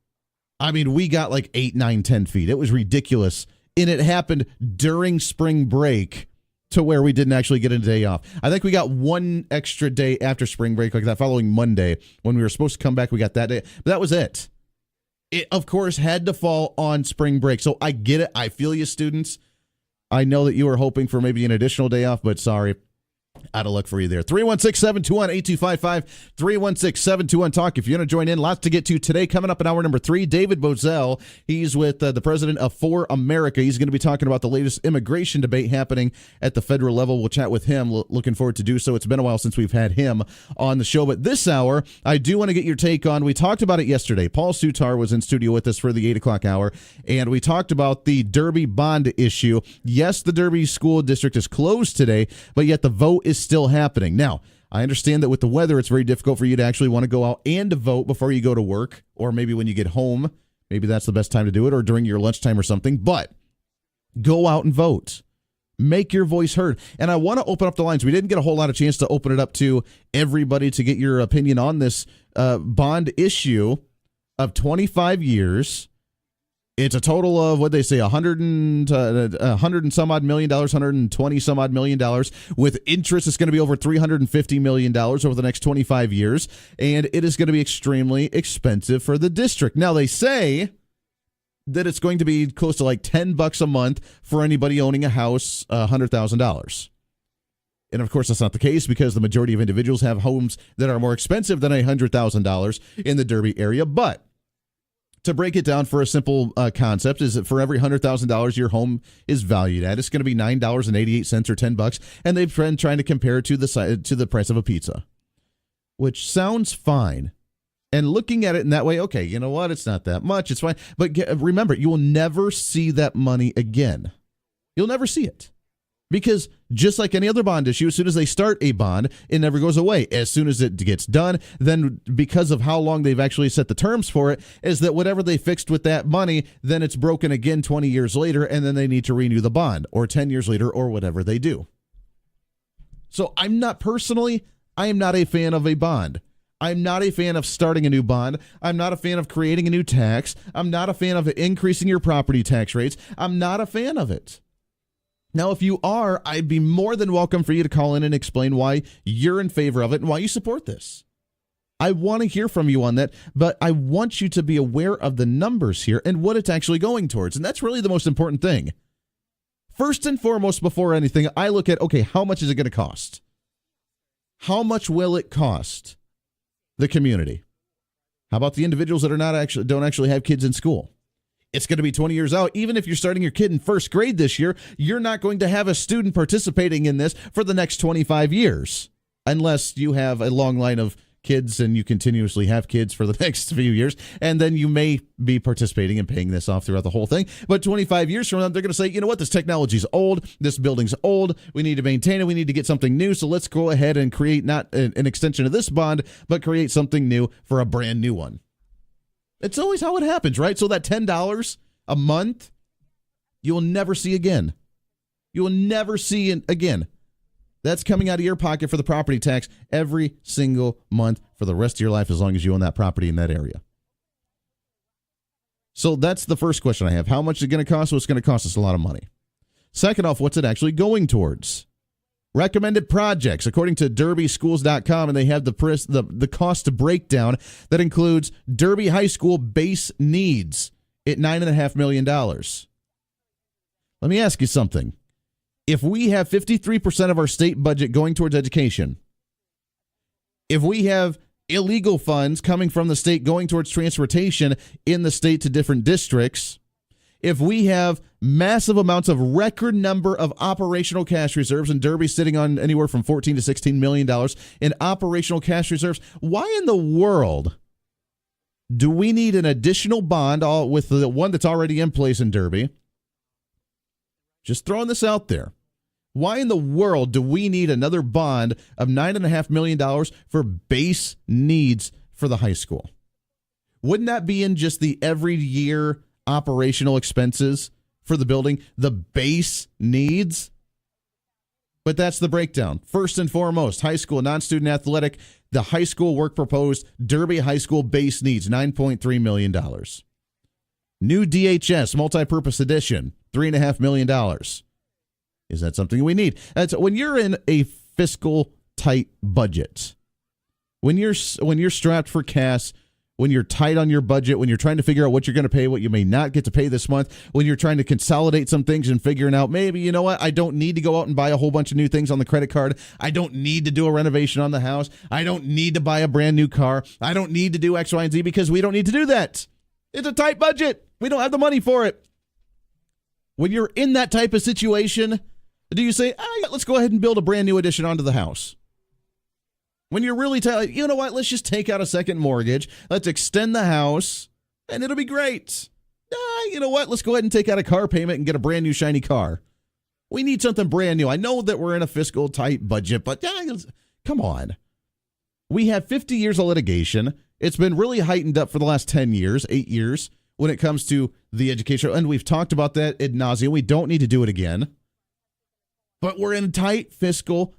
I mean, we got like 8, 9, 10 feet. It was ridiculous. And it happened during spring break to where we didn't actually get a day off. I think we got one extra day after spring break, like that following Monday when we were supposed to come back. We got that day, but that was it. It, of course, had to fall on spring break. So I get it. I feel you, students. I know that you were hoping for maybe an additional day off, but sorry. Out of luck for you there. 316-721-8255. 316-721-TALK. If you want to join in, lots to get to today. Coming up in hour number 3, David Bozell. He's with the president of For America. He's going to be talking about the latest immigration debate happening at the federal level. We'll chat with him. Looking forward to do so. It's been a while since we've had him on the show. But this hour, I do want to get your take on, we talked about it yesterday. Paul Sutar was in studio with us for the 8 o'clock hour, and we talked about the Derby bond issue. Yes, the Derby School District is closed today, but yet the vote is still happening. Now, I understand that with the weather, it's very difficult for you to actually want to go out and vote before you go to work, or maybe when you get home. Maybe that's the best time to do it, or during your lunchtime or something. But go out and vote. Make your voice heard. And I want to open up the lines. We didn't get a whole lot of chance to open it up to everybody to get your opinion on this bond issue of 25 years. It's a total of, what they say, $100 and some odd million, $120 some odd million. With interest, it's going to be over $350 million over the next 25 years. And it is going to be extremely expensive for the district. Now, they say that it's going to be close to like $10 a month for anybody owning a house, $100,000. And of course, that's not the case, because the majority of individuals have homes that are more expensive than $100,000 in the Derby area. But to break it down for a simple concept, is that for every $100,000 your home is valued at, it's going to be $9.88 or $10, and they've been trying to compare it to the price of a pizza, which sounds fine. And looking at it in that way, okay, you know what? It's not that much. It's fine. But remember, you will never see that money again. You'll never see it. Because just like any other bond issue, as soon as they start a bond, it never goes away. As soon as it gets done, then because of how long they've actually set the terms for it, is that whatever they fixed with that money, then it's broken again 20 years later, and then they need to renew the bond, or 10 years later, or whatever they do. So I am not a fan of a bond. I'm not a fan of starting a new bond. I'm not a fan of creating a new tax. I'm not a fan of increasing your property tax rates. I'm not a fan of it. Now, if you are, I'd be more than welcome for you to call in and explain why you're in favor of it and why you support this. I want to hear from you on that, but I want you to be aware of the numbers here and what it's actually going towards. And that's really the most important thing. First and foremost, before anything, I look at, okay, how much is it going to cost? How much will it cost the community? How about the individuals that don't actually have kids in school? It's going to be 20 years out. Even if you're starting your kid in first grade this year, you're not going to have a student participating in this for the next 25 years, unless you have a long line of kids and you continuously have kids for the next few years, and then you may be participating and paying this off throughout the whole thing. But 25 years from now, they're going to say, you know what, this technology's old, this building's old, we need to maintain it, we need to get something new, so let's go ahead and create not an extension of this bond, but create something new for a brand new one. It's always how it happens, right? So that $10 a month, you will never see again. You will never see it again. That's coming out of your pocket for the property tax every single month for the rest of your life, as long as you own that property in that area. So that's the first question I have. How much is it going to cost? Well, it's going to cost us a lot of money. Second off, what's it actually going towards? Recommended projects, according to derbyschools.com, and they have the cost breakdown that includes Derby High School base needs at $9.5 million. Let me ask you something. If we have 53% of our state budget going towards education, if we have illegal funds coming from the state going towards transportation in the state to different districts, if we have massive amounts of record number of operational cash reserves, and Derby sitting on anywhere from $14 to $16 million in operational cash reserves, why in the world do we need an additional bond with the one that's already in place in Derby? Just throwing this out there. Why in the world do we need another bond of $9.5 million for base needs for the high school? Wouldn't that be in just the every year operational expenses for the building, the base needs? But that's the breakdown. First and foremost, high school, non-student athletic, the high school work proposed, Derby High School base needs, $9.3 million. New DHS, multi-purpose edition, $3.5 million. Is that something we need? That's when you're in a fiscal tight budget, when you're strapped for cash, when you're tight on your budget, when you're trying to figure out what you're going to pay, what you may not get to pay this month, when you're trying to consolidate some things and figuring out maybe, you know what, I don't need to go out and buy a whole bunch of new things on the credit card. I don't need to do a renovation on the house. I don't need to buy a brand new car. I don't need to do X, Y, and Z because we don't need to do that. It's a tight budget. We don't have the money for it. When you're in that type of situation, do you say, let's go ahead and build a brand new addition onto the house? When you're really tight, you know what, let's just take out a second mortgage. Let's extend the house, and it'll be great. You know what, let's go ahead and take out a car payment and get a brand new shiny car. We need something brand new. I know that we're in a fiscal tight budget, but come on. We have 50 years of litigation. It's been really heightened up for the last 10 years, 8 years, when it comes to the education. And we've talked about that ad nauseum. We don't need to do it again. But we're in tight fiscal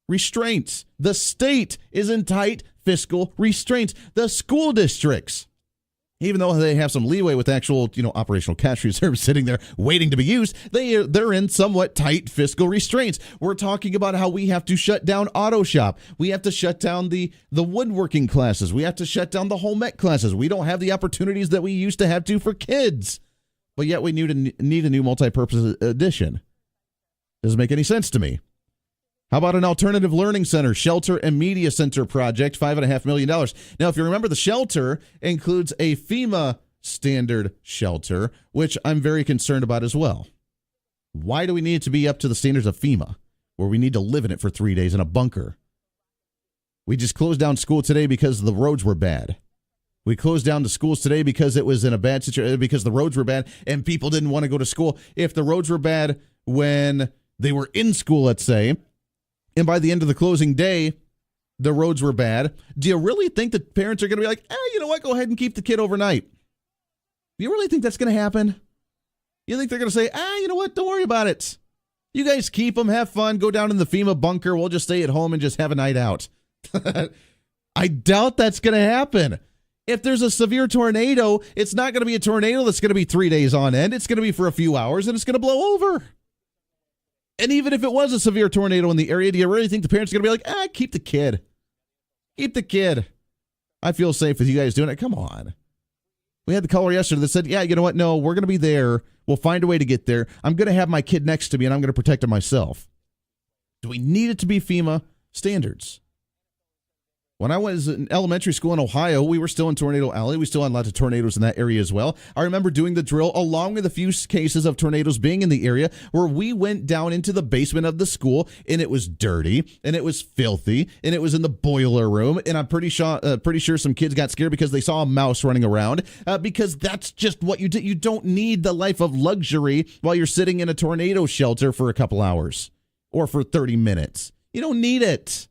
restraints. The state is in tight fiscal restraints. The school districts, even though they have some leeway with actual, operational cash reserves sitting there waiting to be used, they're in somewhat tight fiscal restraints. We're talking about how we have to shut down auto shop. We have to shut down the woodworking classes. We have to shut down the home ec classes. We don't have the opportunities that we used to have to for kids. But yet we need a new multi-purpose edition. Doesn't make any sense to me. How about an alternative learning center, shelter and media center project, $5.5 million. Now, if you remember, the shelter includes a FEMA standard shelter, which I'm very concerned about as well. Why do we need it to be up to the standards of FEMA, where we need to live in it for 3 days in a bunker? We just closed down school today because the roads were bad. We closed down the schools today because it was in a bad situation, because the roads were bad and people didn't want to go to school. If the roads were bad when they were in school, let's say, and by the end of the closing day, the roads were bad, do you really think that parents are going to be like, you know what, go ahead and keep the kid overnight? Do you really think that's going to happen? You think they're going to say, you know what, don't worry about it. You guys keep them, have fun, go down in the FEMA bunker, we'll just stay at home and just have a night out. I doubt that's going to happen. If there's a severe tornado, it's not going to be a tornado that's going to be 3 days on end. It's going to be for a few hours, and it's going to blow over. And even if it was a severe tornado in the area, do you really think the parents are going to be like, keep the kid? Keep the kid. I feel safe with you guys doing it. Come on. We had the caller yesterday that said, you know what? No, we're going to be there. We'll find a way to get there. I'm going to have my kid next to me, and I'm going to protect him myself. Do we need it to be FEMA standards? When I was in elementary school in Ohio, we were still in Tornado Alley. We still had lots of tornadoes in that area as well. I remember doing the drill along with a few cases of tornadoes being in the area where we went down into the basement of the school, and it was dirty, and it was filthy, and it was in the boiler room. And I'm pretty sure some kids got scared because they saw a mouse running around, because that's just what you do. You don't need the life of luxury while you're sitting in a tornado shelter for a couple hours or for 30 minutes. You don't need it.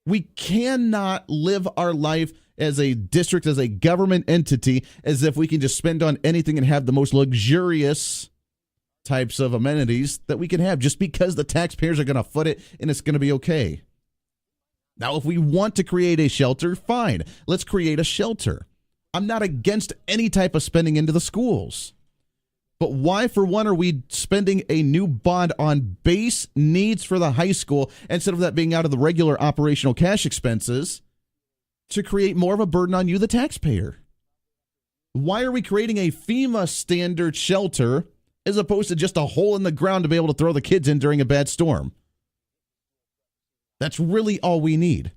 We cannot live our life as a district, as a government entity, as if we can just spend on anything and have the most luxurious types of amenities that we can have just because the taxpayers are going to foot it and it's going to be okay. Now, if we want to create a shelter, fine. Let's create a shelter. I'm not against any type of spending into the schools. But why, for one, are we spending a new bond on base needs for the high school instead of that being out of the regular operational cash expenses to create more of a burden on you, the taxpayer? Why are we creating a FEMA standard shelter as opposed to just a hole in the ground to be able to throw the kids in during a bad storm? That's really all we need.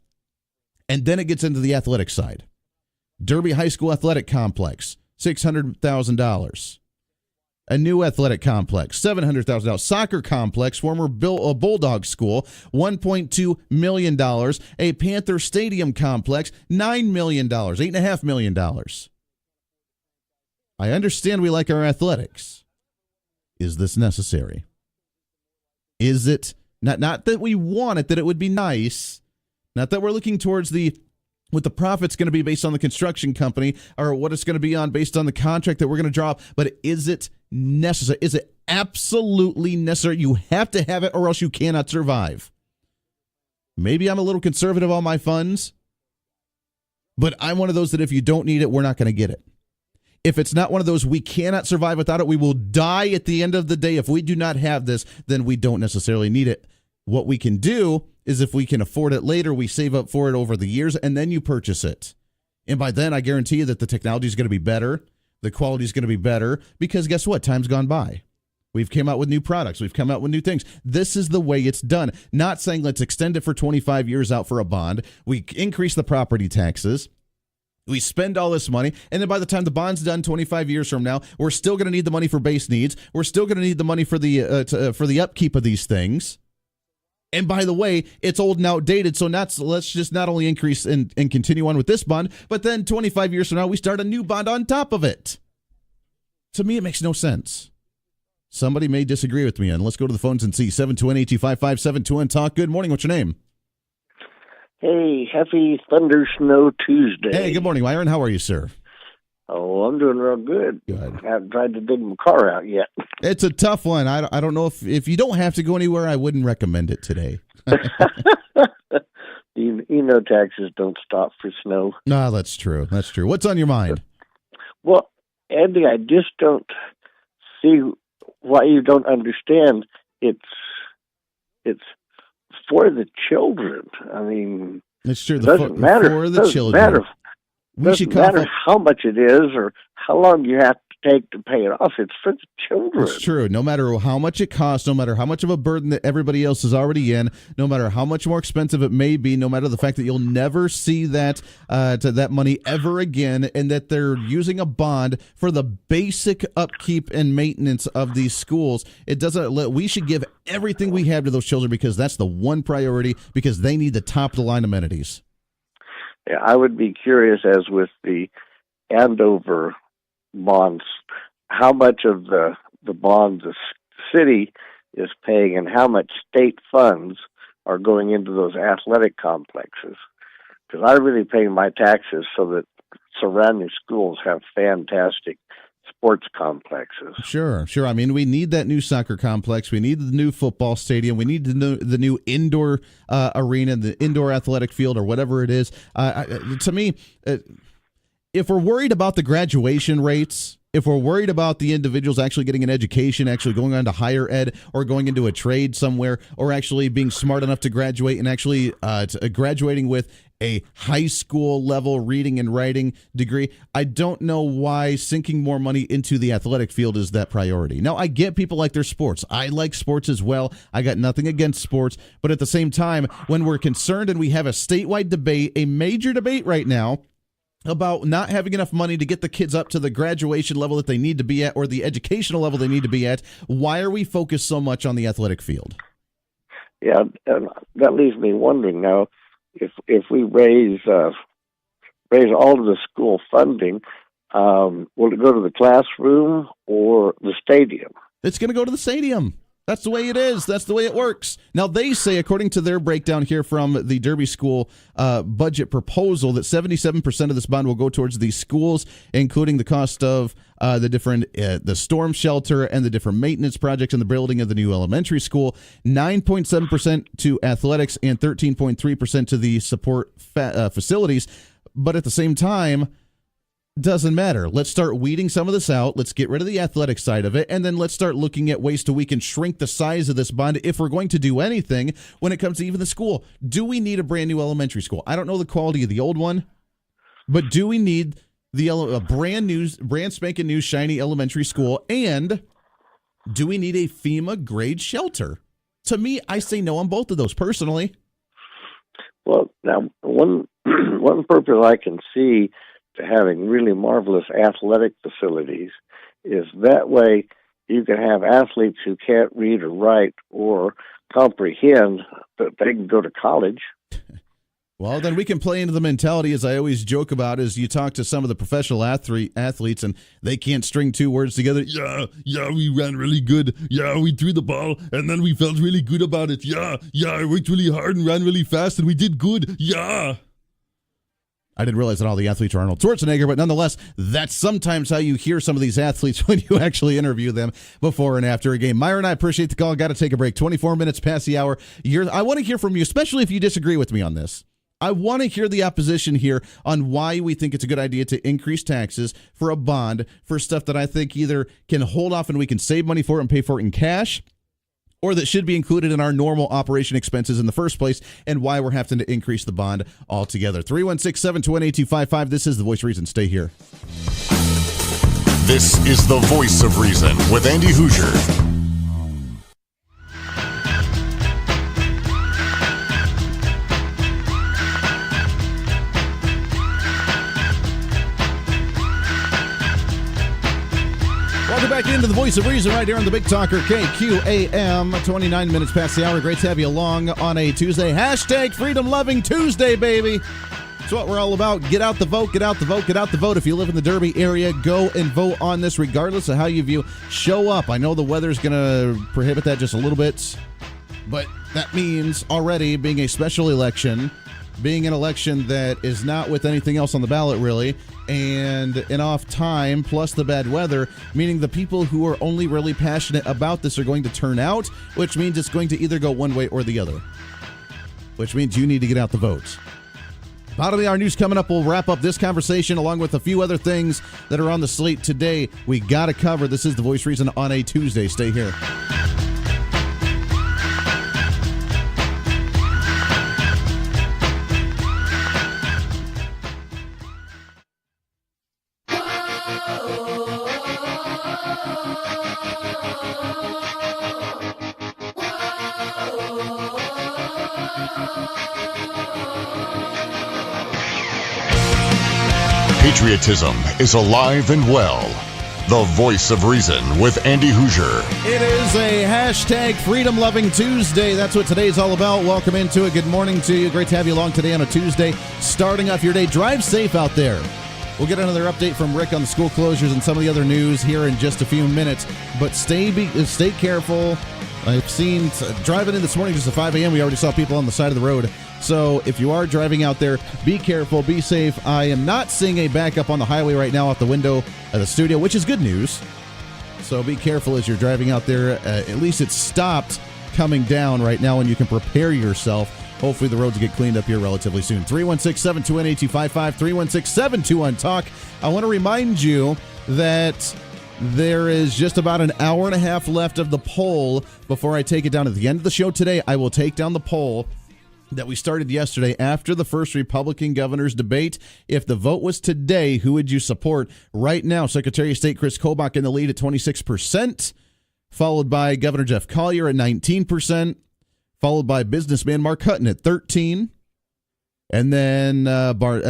And then it gets into the athletic side. Derby High School Athletic Complex, $600,000. A new athletic complex, $700,000. Soccer complex, former Bulldog School, $1.2 million. A Panther Stadium complex, $9 million, $8.5 million. I understand we like our athletics. Is this necessary? Is it not that we want it, that it would be nice, not that we're looking towards what the profit's going to be based on the construction company or what it's going to be on based on the contract that we're going to draw up, but is it necessary? Is it absolutely necessary? You have to have it or else you cannot survive. Maybe I'm a little conservative on my funds, but I'm one of those that if you don't need it, we're not going to get it. If it's not one of those we cannot survive without it, we will die at the end of the day. If we do not have this, then we don't necessarily need it. What we can do is if we can afford it later, we save up for it over the years, and then you purchase it. And by then, I guarantee you that the technology is going to be better, the quality is going to be better, because guess what? Time's gone by. We've come out with new products. We've come out with new things. This is the way it's done. Not saying let's extend it for 25 years out for a bond. We increase the property taxes. We spend all this money, and then by the time the bond's done 25 years from now, we're still going to need the money for base needs. We're still going to need the money for the upkeep of these things. And by the way, it's old and outdated, so let's just not only increase and continue on with this bond, but then 25 years from now, we start a new bond on top of it. To me, it makes no sense. Somebody may disagree with me, and let's go to the phones and see. 721-825-5721 Talk. Good morning. What's your name? Hey, happy Thunder Snow Tuesday. Hey, good morning, Myron. How are you, sir? Oh, I'm doing real good. Good. I haven't tried to dig my car out yet. It's a tough one. I don't know if you don't have to go anywhere, I wouldn't recommend it today. you know taxes don't stop for snow. No, that's true. That's true. What's on your mind? Well, Andy, I just don't see why you don't understand. It's for the children. I mean, it's true. It doesn't matter for the children. Doesn't matter how much it is or how long you have to take to pay it off. It's for the children. It's true. No matter how much it costs, no matter how much of a burden that everybody else is already in, no matter how much more expensive it may be, no matter the fact that you'll never see that money ever again, and that they're using a bond for the basic upkeep and maintenance of these schools. It doesn't. We should give everything we have to those children because that's the one priority, because they need the top of the line amenities. Yeah, I would be curious, as with the Andover bonds, how much of the bond the city is paying and how much state funds are going into those athletic complexes. Because I really pay my taxes so that surrounding schools have fantastic sports complexes. Sure. I mean, we need that new soccer complex. We need the new football stadium. We need the new indoor arena, the indoor athletic field, or whatever it is. To me, if we're worried about the graduation rates, if we're worried about the individuals actually getting an education, actually going on to higher ed or going into a trade somewhere, or actually being smart enough to graduate and actually graduating with a high school level reading and writing degree, I don't know why sinking more money into the athletic field is that priority. Now, I get people like their sports. I like sports as well. I got nothing against sports. But at the same time, when we're concerned and we have a statewide debate, a major debate right now, about not having enough money to get the kids up to the graduation level that they need to be at, or the educational level they need to be at, why are we focused so much on the athletic field? Yeah, and that leaves me wondering now, if we raise all of the school funding, will it go to the classroom or the stadium? It's going to go to the stadium. That's the way it is. That's the way it works. Now, they say, according to their breakdown here from the Derby School budget proposal, that 77% of this bond will go towards these schools, including the cost of the storm shelter and the different maintenance projects and the building of the new elementary school, 9.7% to athletics, and 13.3% to the support facilities. But at the same time, Doesn't matter. Let's start weeding some of this out. Let's get rid of the athletic side of it, and then let's start looking at ways we can shrink the size of this bond if we're going to do anything when it comes to even the school. Do we need a brand new elementary school? I don't know the quality of the old one, but do we need a brand spanking new shiny elementary school, and do we need a FEMA grade shelter? To me, I say no on both of those personally. Well, now one purpose I can see to having really marvelous athletic facilities is that way you can have athletes who can't read or write or comprehend, but they can go to college. Well, then we can play into the mentality, as I always joke about, is you talk to some of the professional athletes and they can't string two words together. Yeah, we ran really good. Yeah, we threw the ball and then we felt really good about it. Yeah, I worked really hard and ran really fast and we did good. Yeah. I didn't realize that all the athletes are Arnold Schwarzenegger, but nonetheless, that's sometimes how you hear some of these athletes when you actually interview them before and after a game. Myron, I appreciate the call. Got to take a break. 24 minutes past the hour. I want to hear from you, especially if you disagree with me on this. I want to hear the opposition here on why we think it's a good idea to increase taxes for a bond for stuff that I think either can hold off and we can save money for it and pay for it in cash, or that should be included in our normal operation expenses in the first place, and why we're having to increase the bond altogether. 316-721-8255. This is The Voice of Reason. Stay here. This is The Voice of Reason with Andy Hoosier. Welcome back into The Voice of Reason right here on the Big Talker KQAM. 29 minutes past the hour. Great to have you along on a Tuesday. Hashtag Freedom Loving Tuesday, baby. That's what we're all about. Get out the vote, get out the vote, get out the vote. If you live in the Derby area, go and vote on this regardless of how you view. Show up. I know the weather's going to prohibit that just a little bit, but that means already being a special election, being an election that is not with anything else on the ballot, really, and an off time, plus the bad weather, meaning the people who are only really passionate about this are going to turn out, which means it's going to either go one way or the other, which means you need to get out the vote. Bottom of the hour news coming up. We'll wrap up this conversation along with a few other things that are on the slate today we got to cover. This is The Voice of Reason on a Tuesday. Stay here. Patriotism is alive and well. The Voice of Reason with Andy Hoosier. It is a hashtag Freedom Loving Tuesday. That's what today's all about. Welcome into it. Good morning to you. Great to have you along today on a Tuesday. Starting off your day. Drive safe out there. We'll get another update from Rick on the school closures and some of the other news here in just a few minutes. But stay careful. I've seen driving in this morning just at 5 a.m. We already saw people on the side of the road. So if you are driving out there, be careful, be safe. I am not seeing a backup on the highway right now out the window of the studio, which is good news. So be careful as you're driving out there. At least it's stopped coming down right now, and you can prepare yourself. Hopefully the roads get cleaned up here relatively soon. 316-721-8255, 316-721-TALK. I want to remind you that there is just about an hour and a half left of the poll before I take it down. At the end of the show today, I will take down the poll that we started yesterday after the first Republican governor's debate. If the vote was today, who would you support? Right now, Secretary of State Chris Kobach in the lead at 26%, followed by Governor Jeff Collier at 19%, followed by businessman Mark Hutton at 13%. And then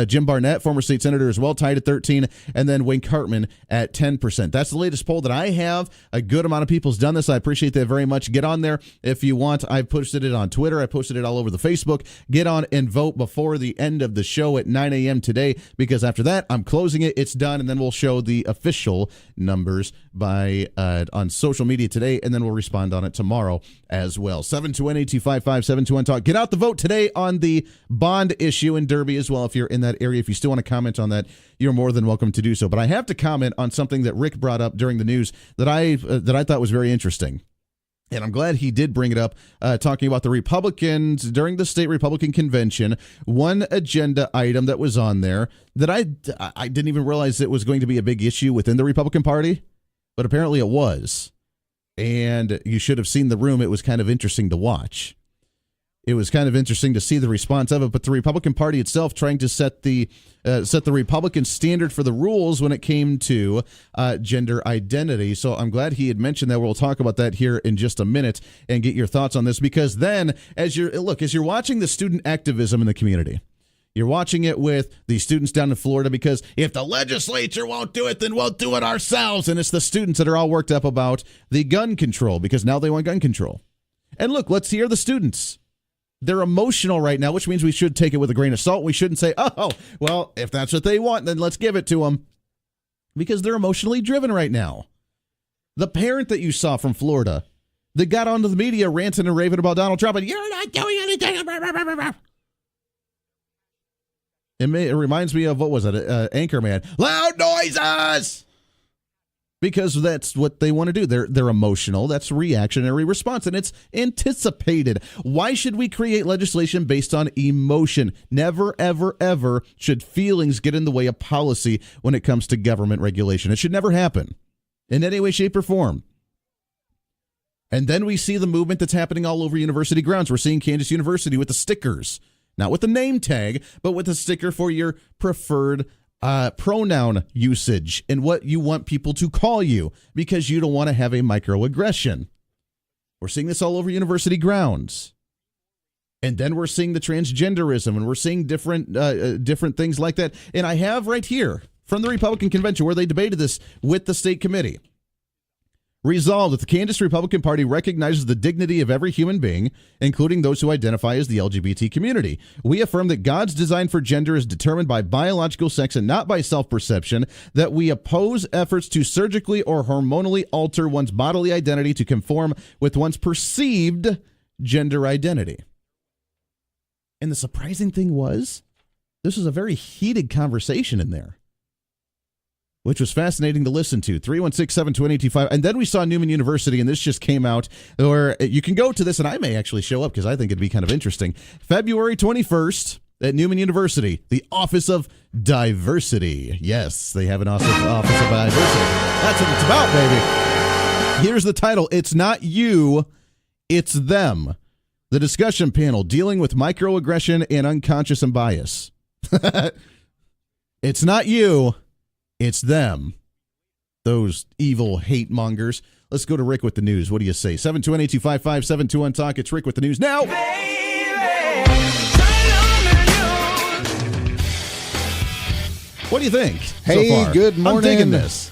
Jim Barnett, former state senator, as well, tied at 13%, and then Wayne Cartman at 10%. That's the latest poll that I have. A good amount of people's done this. I appreciate that very much. Get on there if you want. I posted it on Twitter. I posted it all over the Facebook. Get on and vote before the end of the show at 9 a.m. today, because after that, I'm closing it. It's done, and then we'll show the official numbers on social media today, and then we'll respond on it tomorrow as well. 721-8255, 721-TALK. Get out the vote today on the bond issue in Derby as well. If you're in that area, if you still want to comment on that, you're more than welcome to do so. But I have to comment on something that Rick brought up during the news that I thought was very interesting. And I'm glad he did bring it up, talking about the Republicans during the state Republican convention. One agenda item that was on there that I didn't even realize it was going to be a big issue within the Republican Party, but apparently it was. And you should have seen the room. It was kind of interesting to watch. It was kind of interesting to see the response of it, but the Republican Party itself trying to set the Republican standard for the rules when it came to gender identity. So I'm glad he had mentioned that. We'll talk about that here in just a minute and get your thoughts on this, because then as you're watching the student activism in the community, you're watching it with the students down in Florida, because if the legislature won't do it, then we'll do it ourselves. And it's the students that are all worked up about the gun control, because now they want gun control. And look, let's hear the students. They're emotional right now, which means we should take it with a grain of salt. We shouldn't say, oh, well, if that's what they want, then let's give it to them, because they're emotionally driven right now. The parent that you saw from Florida that got onto the media ranting and raving about Donald Trump and you're not doing anything. It reminds me of, what was it, Anchorman. Loud noises! Because that's what they want to do. They're emotional. That's reactionary response, and it's anticipated. Why should we create legislation based on emotion? Never, ever, ever should feelings get in the way of policy when it comes to government regulation. It should never happen in any way, shape, or form. And then we see the movement that's happening all over university grounds. We're seeing Kansas University with the stickers, not with the name tag, but with the sticker for your preferred pronoun usage and what you want people to call you, because you don't want to have a microaggression. We're seeing this all over university grounds. And then we're seeing the transgenderism, and we're seeing different things like that. And I have right here from the Republican convention where they debated this with the state committee. Resolved that the Kansas Republican Party recognizes the dignity of every human being, including those who identify as the LGBT community. We affirm that God's design for gender is determined by biological sex and not by self-perception, that we oppose efforts to surgically or hormonally alter one's bodily identity to conform with one's perceived gender identity. And the surprising thing was, this was a very heated conversation in there, which was fascinating to listen to. 316-728-25. And then we saw Newman University, and this just came out, or you can go to this, and I may actually show up because I think it'd be kind of interesting. February 21st at Newman University, the Office of Diversity. Yes, they have an Office of Diversity. That's what it's about, baby. Here's the title. It's not you, it's them. The discussion panel dealing with microaggression and unconscious and bias. It's not you. It's them, those evil hate mongers. Let's go to Rick with the news. What do you say? 728-255-721-TALK. It's Rick with the news now. What do you think? Hey, so far? Good morning. I'm digging this.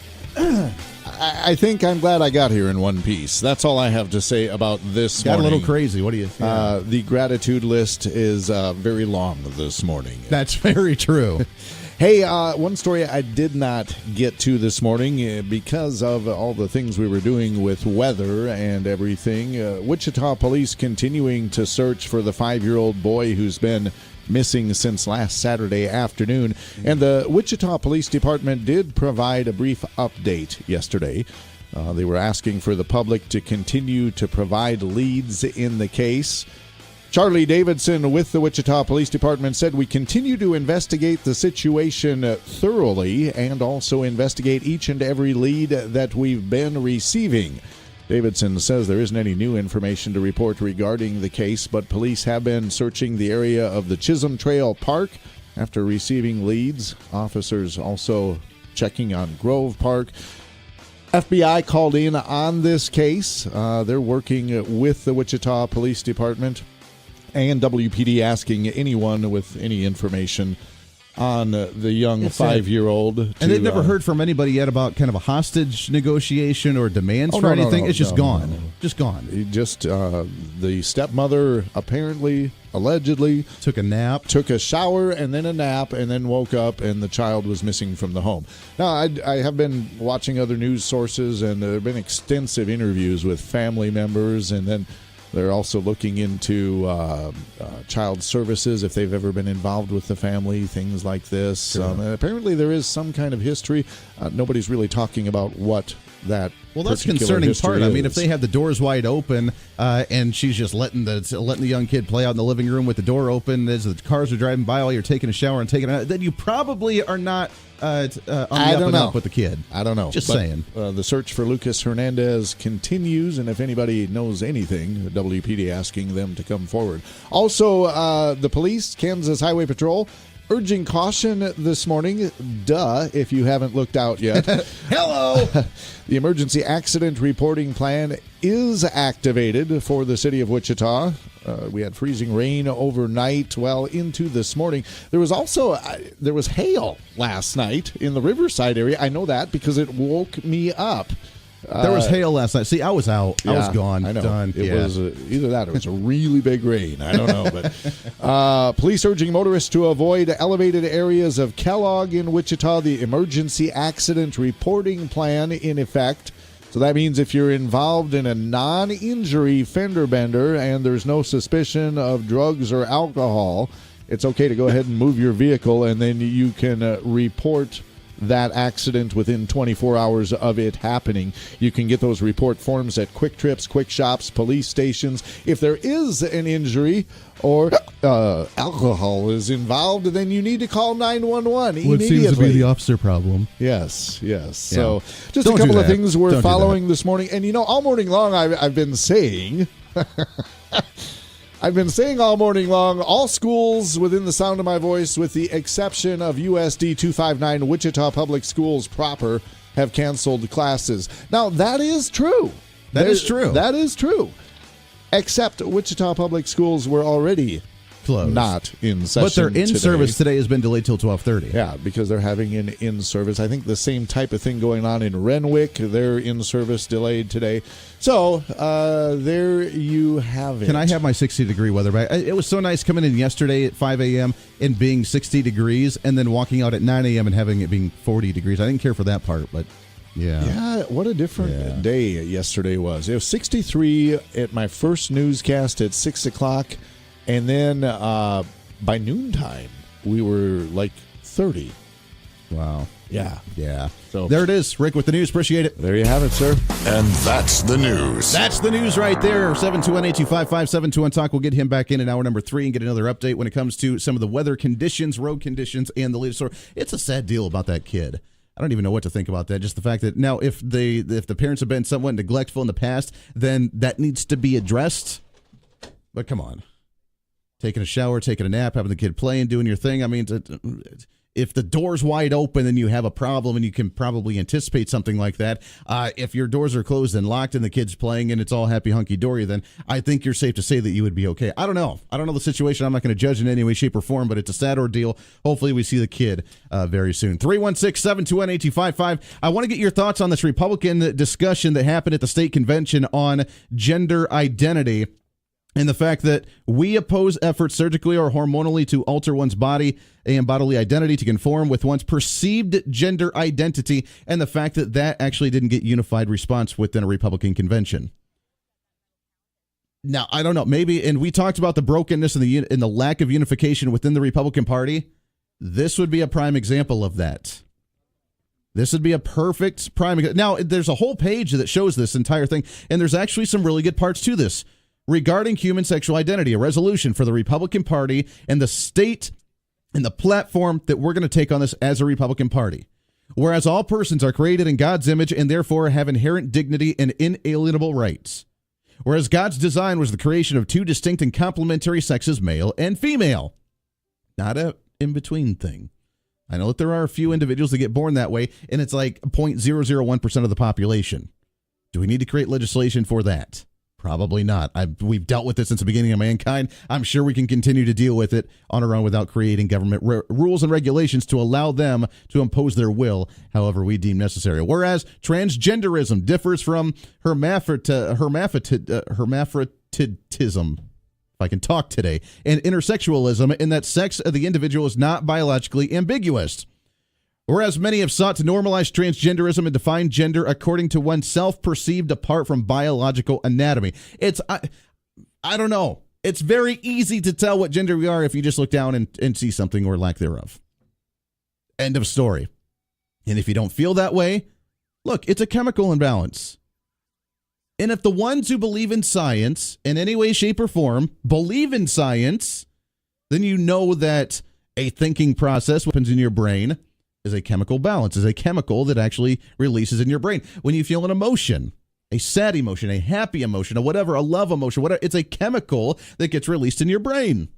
I think I'm glad I got here in one piece. That's all I have to say about this morning. Got a little crazy. What do you think? The gratitude list is very long this morning. That's very true. Hey, one story I did not get to this morning because of all the things we were doing with weather and everything. Wichita police continuing to search for the 5-year-old boy who's been missing since last Saturday afternoon. And the Wichita Police Department did provide a brief update yesterday. They were asking for the public to continue to provide leads in the case. Charlie Davidson with the Wichita Police Department said, "We continue to investigate the situation thoroughly and also investigate each and every lead that we've been receiving." Davidson says there isn't any new information to report regarding the case, but police have been searching the area of the Chisholm Trail Park after receiving leads. Officers also checking on Grove Park. FBI called in on this case. They're working with the Wichita Police Department and WPD, asking anyone with any information on the young 5-year-old. And they've never heard from anybody yet about kind of a hostage negotiation or demands for anything. It's just gone. No. Just gone. The stepmother allegedly took a nap, took a shower, and then a nap, and then woke up, and the child was missing from the home. Now, I have been watching other news sources, and there have been extensive interviews with family members, and then they're also looking into child services, if they've ever been involved with the family, things like this. Sure. Apparently there is some kind of history. Nobody's really talking about what that. Well, that's particular concerning history part. I mean, if is. they have the doors wide open and she's just letting the young kid play out in the living room with the door open as the cars are driving by while you're taking a shower and taking it out, then you probably are not on the up and up with the kid. I don't know. Just But, saying. The search for Lucas Hernandez continues, and if anybody knows anything, WPD asking them to come forward. Also, the police, Kansas Highway Patrol, urging caution this morning. Duh, if you haven't looked out yet. Hello! The emergency accident reporting plan is activated for the city of Wichita. We had freezing rain overnight, well into this morning. There was also there was hail last night in the Riverside area. I know that because it woke me up. There was hail last night. See, I was out. I was gone. I know. Done. It was either that or it was a really big rain. I don't know. But police urging motorists to avoid elevated areas of Kellogg in Wichita. The emergency accident reporting plan in effect. So that means if you're involved in a non-injury fender bender and there's no suspicion of drugs or alcohol, it's okay to go ahead and move your vehicle, and then you can report that accident within 24 hours of it happening. You can get those report forms at Quick Trips, Quick Shops, police stations. If there is an injury or alcohol is involved, then you need to call 911 immediately. What seems to be the officer problem. Yes. Yeah. So just Don't a couple do of that. things we're Don't do following this morning. And, all morning long I've been saying... I've been saying all morning long, all schools within the sound of my voice, with the exception of USD 259 Wichita Public Schools proper, have canceled classes. Now, that is true. That is true. That is true. Except Wichita Public Schools were already Closed. not in session But their in-service today. today has been delayed till 12:30. Yeah, because they're having an in-service. I think the same type of thing going on in Renwick. Their in-service delayed today. So there you have it. Can I have my 60-degree weather back? It was so nice coming in yesterday at 5 a.m. and being 60 degrees and then walking out at 9 a.m. and having it being 40 degrees. I didn't care for that part, but yeah. Yeah, what a different day yesterday was. It was 63 at my first newscast at 6 o'clock. And then by noontime, we were like 30. Wow. Yeah. Yeah. So there it is. Rick with the news. Appreciate it. There you have it, sir. And that's the news. That's the news right there. 721-8255-721 Talk. We'll get him back in hour number 3 and get another update when it comes to some of the weather conditions, road conditions, and the latest story. It's a sad deal about that kid. I don't even know what to think about that. Just the fact that now if the parents have been somewhat neglectful in the past, then that needs to be addressed. But come on. Taking a shower, taking a nap, having the kid playing, doing your thing. I mean, if the door's wide open, then you have a problem, and you can probably anticipate something like that. If your doors are closed and locked and the kid's playing and it's all happy hunky-dory, then I think you're safe to say that you would be okay. I don't know. I don't know the situation. I'm not going to judge in any way, shape, or form, but it's a sad ordeal. Hopefully we see the kid very soon. 316-721-8255. I want to get your thoughts on this Republican discussion that happened at the state convention on gender identity. And the fact that we oppose efforts surgically or hormonally to alter one's body and bodily identity to conform with one's perceived gender identity, and the fact that that actually didn't get unified response within a Republican convention. Now, I don't know, maybe, and we talked about the brokenness and the lack of unification within the Republican Party. This would be a prime example of that. This would be a perfect prime example. Now, there's a whole page that shows this entire thing, and there's actually some really good parts to this. Regarding human sexual identity, a resolution for the Republican Party and the state and the platform that we're going to take on this as a Republican Party. Whereas all persons are created in God's image and therefore have inherent dignity and inalienable rights. Whereas God's design was the creation of two distinct and complementary sexes, male and female. Not a in-between thing. I know that there are a few individuals that get born that way, and it's like 0.001% of the population. Do we need to create legislation for that? Probably not. We've dealt with this since the beginning of mankind. I'm sure we can continue to deal with it on our own without creating government rules and regulations to allow them to impose their will however we deem necessary. Whereas transgenderism differs from hermaphroditism, if I can talk today, and intersexualism in that sex of the individual is not biologically ambiguous. Whereas many have sought to normalize transgenderism and define gender according to oneself perceived apart from biological anatomy. I don't know. It's very easy to tell what gender we are if you just look down and see something or lack thereof. End of story. And if you don't feel that way, Look, it's a chemical imbalance. And if the ones who believe in science in any way, shape, or form believe in science, then you know that a thinking process happens in your brain is a chemical balance, is a chemical that actually releases in your brain. When you feel an emotion, a sad emotion, a happy emotion, a whatever, a love emotion, whatever, it's a chemical that gets released in your brain.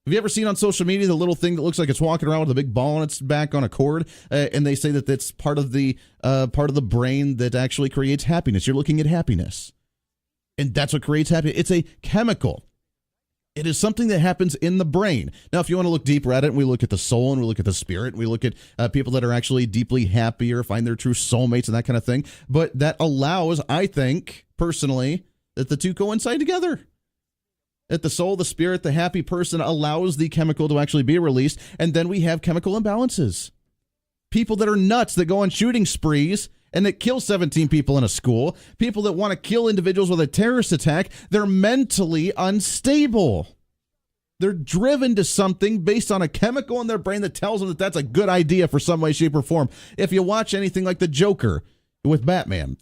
Have you ever seen on social media the little thing that looks like it's walking around with a big ball on its back on a cord, and they say that that's part of the brain that actually creates happiness? You're looking at happiness, and that's what creates happiness. It's a chemical. It is something that happens in the brain. Now, if you want to look deeper at it, and we look at the soul, and we look at the spirit, and we look at people that are actually deeply happy or find their true soulmates and that kind of thing. But that allows, I think, personally, that the two coincide together. That the soul, the spirit, the happy person allows the chemical to actually be released, and then we have chemical imbalances. People that are nuts that go on shooting sprees and that kill 17 people in a school, people that want to kill individuals with a terrorist attack, they're mentally unstable. They're driven to something based on a chemical in their brain that tells them that that's a good idea for some way, shape, or form. If you watch anything like The Joker with Batman,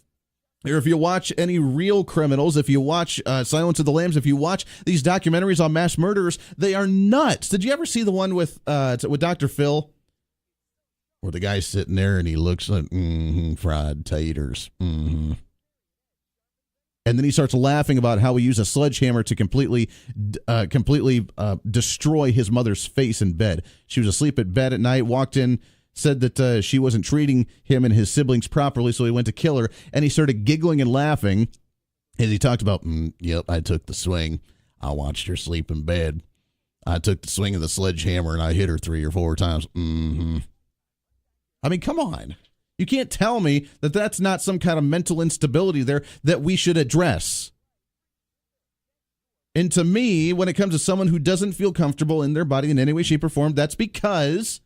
or if you watch any real criminals, if you watch Silence of the Lambs, if you watch these documentaries on mass murderers, they are nuts. Did you ever see the one with Dr. Phil? Where the guy's sitting there and he looks like, fried taters. And then he starts laughing about how he used a sledgehammer to completely destroy his mother's face in bed. She was asleep at bed at night, walked in, said that she wasn't treating him and his siblings properly, so he went to kill her, and he started giggling and laughing as he talked about, yep, I took the swing. I watched her sleep in bed. I took the swing of the sledgehammer, and I hit her 3 or 4 times. I mean, come on. You can't tell me that that's not some kind of mental instability there that we should address. And to me, when it comes to someone who doesn't feel comfortable in their body in any way, shape, or form, that's because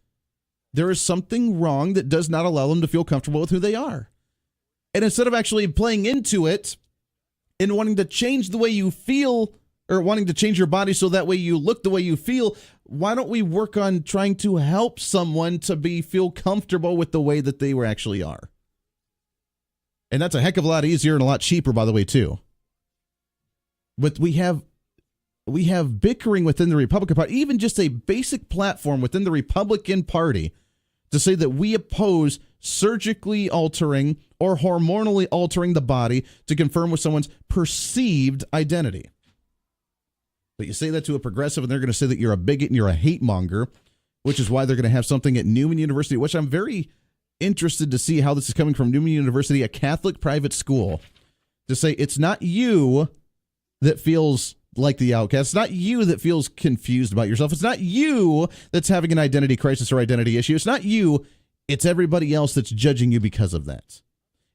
there is something wrong that does not allow them to feel comfortable with who they are. And instead of actually playing into it and wanting to change the way you feel or wanting to change your body so that way you look the way you feel, why don't we work on trying to help someone to feel comfortable with the way that they actually are? And that's a heck of a lot easier and a lot cheaper, by the way, too. But we have bickering within the Republican Party, even just a basic platform within the Republican Party to say that we oppose surgically altering or hormonally altering the body to conform with someone's perceived identity. But you say that to a progressive and they're going to say that you're a bigot and you're a hate monger, which is why they're going to have something at Newman University, which I'm very interested to see how this is coming from Newman University, a Catholic private school, to say it's not you that feels like the outcast. It's not you that feels confused about yourself. It's not you that's having an identity crisis or identity issue. It's not you. It's everybody else that's judging you because of that.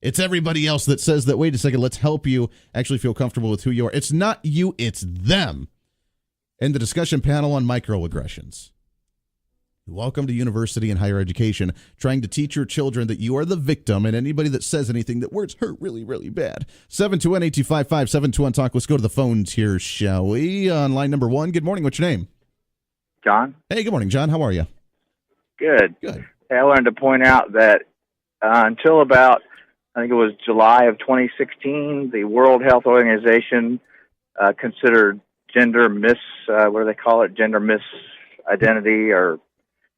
It's everybody else that says that, wait a second, let's help you actually feel comfortable with who you are. It's not you, it's them. And the discussion panel on microaggressions. Welcome to university and higher education, trying to teach your children that you are the victim, and anybody that says anything that words hurt really, really bad. 721-8255, 721-TALK. Let's go to the phones here, shall we? On line number 1, good morning. What's your name? John. Hey, good morning, John. How are you? Good. Good. Hey, I wanted to point out that until about, I think it was July of 2016, the World Health Organization considered gender gender misidentity or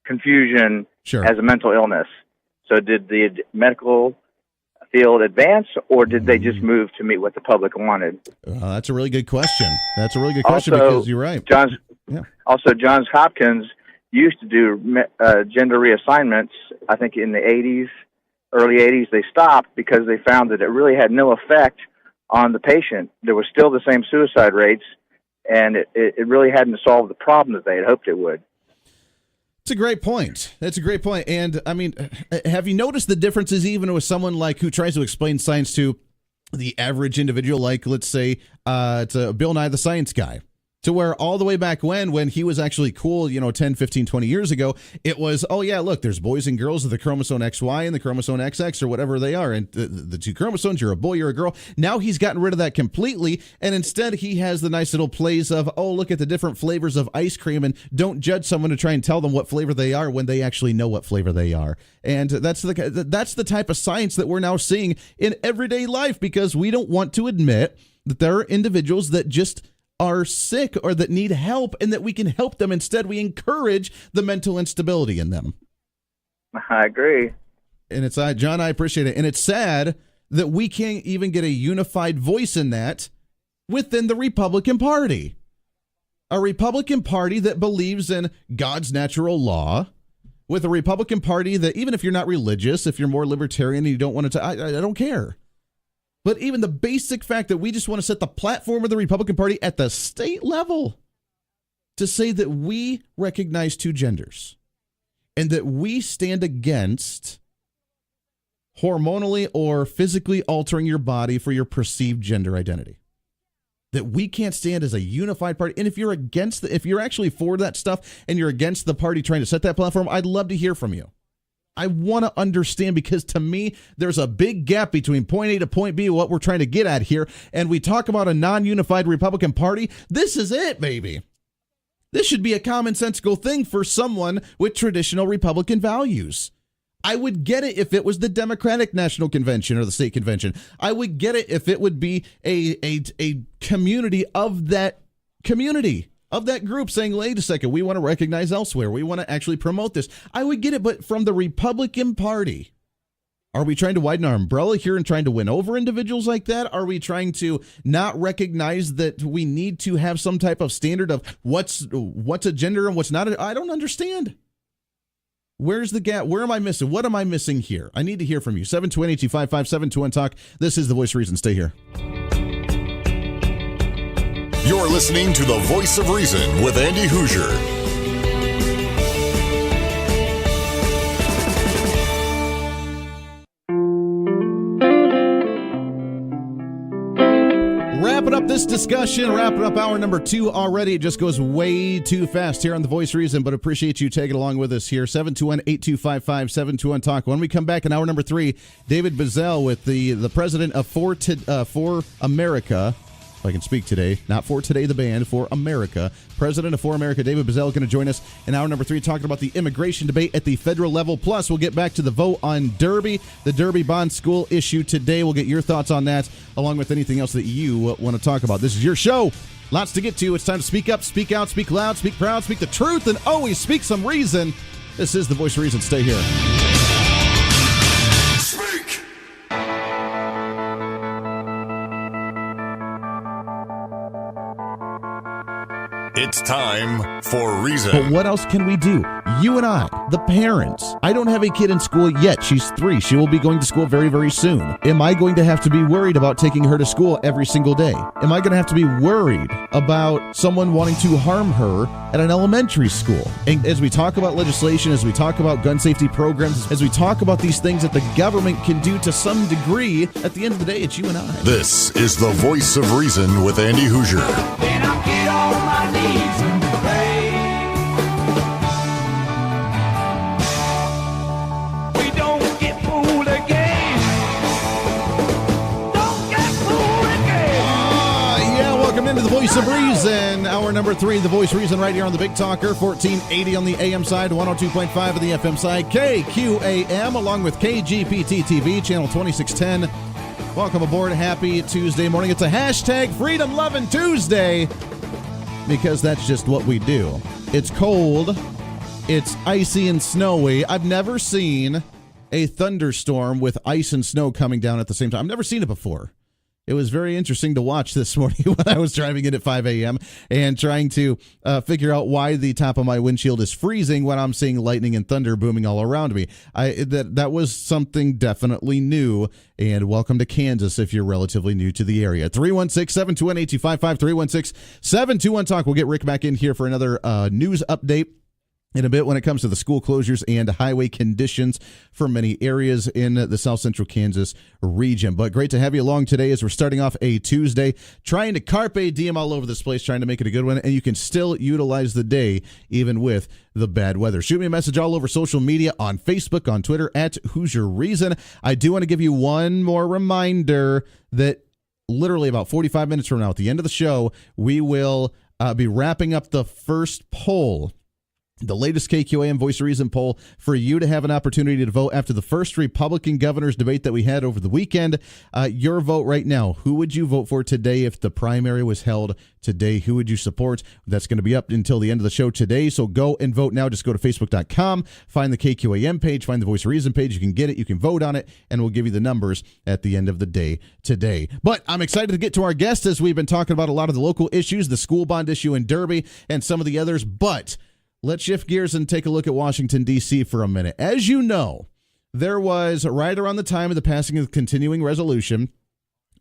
confusion as a mental illness. So did the medical field advance, or did they just move to meet what the public wanted? That's a really good question. Because you're right. Also, Johns Hopkins used to do gender reassignments. I think in the early 80s, they stopped because they found that it really had no effect on the patient. There was still the same suicide rates, and it really hadn't solved the problem that they had hoped it would. It's a great point. That's a great point. And, I mean, have you noticed the differences even with someone like who tries to explain science to the average individual, like, let's say, to Bill Nye the Science Guy? To where all the way back when he was actually cool, 10, 15, 20 years ago, it was, oh, yeah, look, there's boys and girls with the chromosome XY and the chromosome XX or whatever they are. And the two chromosomes, you're a boy, you're a girl. Now he's gotten rid of that completely. And instead he has the nice little plays of, oh, look at the different flavors of ice cream and don't judge someone to try and tell them what flavor they are when they actually know what flavor they are. And that's the type of science that we're now seeing in everyday life because we don't want to admit that there are individuals that just are sick or that need help and that we can help them. Instead, we encourage the mental instability in them. I agree. And it's, John, I appreciate it. And it's sad that we can't even get a unified voice in that within the Republican Party. A Republican Party that believes in God's natural law, with a Republican Party that even if you're not religious, if you're more libertarian and you don't want to, I don't care. But even the basic fact that we just want to set the platform of the Republican Party at the state level to say that we recognize two genders and that we stand against hormonally or physically altering your body for your perceived gender identity. That we can't stand as a unified party. And if you're if you're actually for that stuff and you're against the party trying to set that platform, I'd love to hear from you. I want to understand, because to me, there's a big gap between point A to point B, what we're trying to get at here. And we talk about a non-unified Republican Party. This is it, baby. This should be a commonsensical thing for someone with traditional Republican values. I would get it if it was the Democratic National Convention or the state convention. I would get it if it would be a community of that community. Of that group saying, wait a second, we want to recognize elsewhere. We want to actually promote this. I would get it, but from the Republican Party, are we trying to widen our umbrella here and trying to win over individuals like that? Are we trying to not recognize that we need to have some type of standard of what's a gender and what's not? I don't understand. Where's the gap? Where am I missing? What am I missing here? I need to hear from you. 728-255-721-TALK. This is The Voice of Reason. Stay here. You're listening to The Voice of Reason with Andy Hoosier. Wrapping up this discussion, wrapping up hour number 2 already. It just goes way too fast here on The Voice of Reason, but appreciate you taking along with us here. 721-8255-721-TALK. When we come back in hour number 3, David Bozell with the president of For America. If I can speak today, not For Today the band, For America. President of For America, David Bozell, going to join us in hour number 3 talking about the immigration debate at the federal level. Plus, we'll get back to the vote on Derby, the Derby Bond School issue today. We'll get your thoughts on that, along with anything else that you want to talk about. This is your show. Lots to get to. It's time to speak up, speak out, speak loud, speak proud, speak the truth, and always speak some reason. This is The Voice of Reason. Stay here. It's time for Reason. But what else can we do? You and I, the parents. I don't have a kid in school yet. She's 3. She will be going to school very, very soon. Am I going to have to be worried about taking her to school every single day? Am I going to have to be worried about someone wanting to harm her at an elementary school? And as we talk about legislation, as we talk about gun safety programs, as we talk about these things that the government can do to some degree, at the end of the day, it's you and I. This is The Voice of Reason with Andy Hoosier. Then I'll get on my knees and pray. We don't get fooled again. Don't get fooled again. Welcome into The Voice of Reason. Hour number 3, The Voice of Reason, right here on the Big Talker, 1480 on the AM side, 102.5 on the FM side, KQAM, along with KGPT TV, channel 2610. Welcome aboard. Happy Tuesday morning. It's a hashtag Freedom Lovin' Tuesday, because that's just what we do. It's cold. It's icy and snowy. I've never seen a thunderstorm with ice and snow coming down at the same time. I've never seen it before. It was very interesting to watch this morning when I was driving in at 5 a.m. and trying to figure out why the top of my windshield is freezing when I'm seeing lightning and thunder booming all around me. That was something definitely new. And welcome to Kansas if you're relatively new to the area. 316-721-8255, 316-721-TALK. We'll get Rick back in here for another news update. in a bit when it comes to the school closures and highway conditions for many areas in the South Central Kansas region. But great to have you along today as we're starting off a Tuesday, trying to carpe diem all over this place, trying to make it a good one, and you can still utilize the day even with the bad weather. Shoot me a message all over social media, on Facebook, on Twitter, at Who's Your Reason. I do want to give you one more reminder that literally about 45 minutes from now, at the end of the show, we will be wrapping up the first poll, the latest KQAM Voice of Reason poll, for you to have an opportunity to vote after the first Republican governor's debate that we had over the weekend. Your vote right now. Who would you vote for today if the primary was held today? Who would you support? That's going to be up until the end of the show today, so go and vote now. Just go to Facebook.com, find the KQAM page, find the Voice of Reason page. You can get it, you can vote on it, and we'll give you the numbers at the end of the day today. But I'm excited to get to our guest as we've been talking about a lot of the local issues, the school bond issue in Derby, and some of the others. But let's shift gears and take a look at Washington, D.C. for a minute. As you know, there was, right around the time of the passing of the continuing resolution,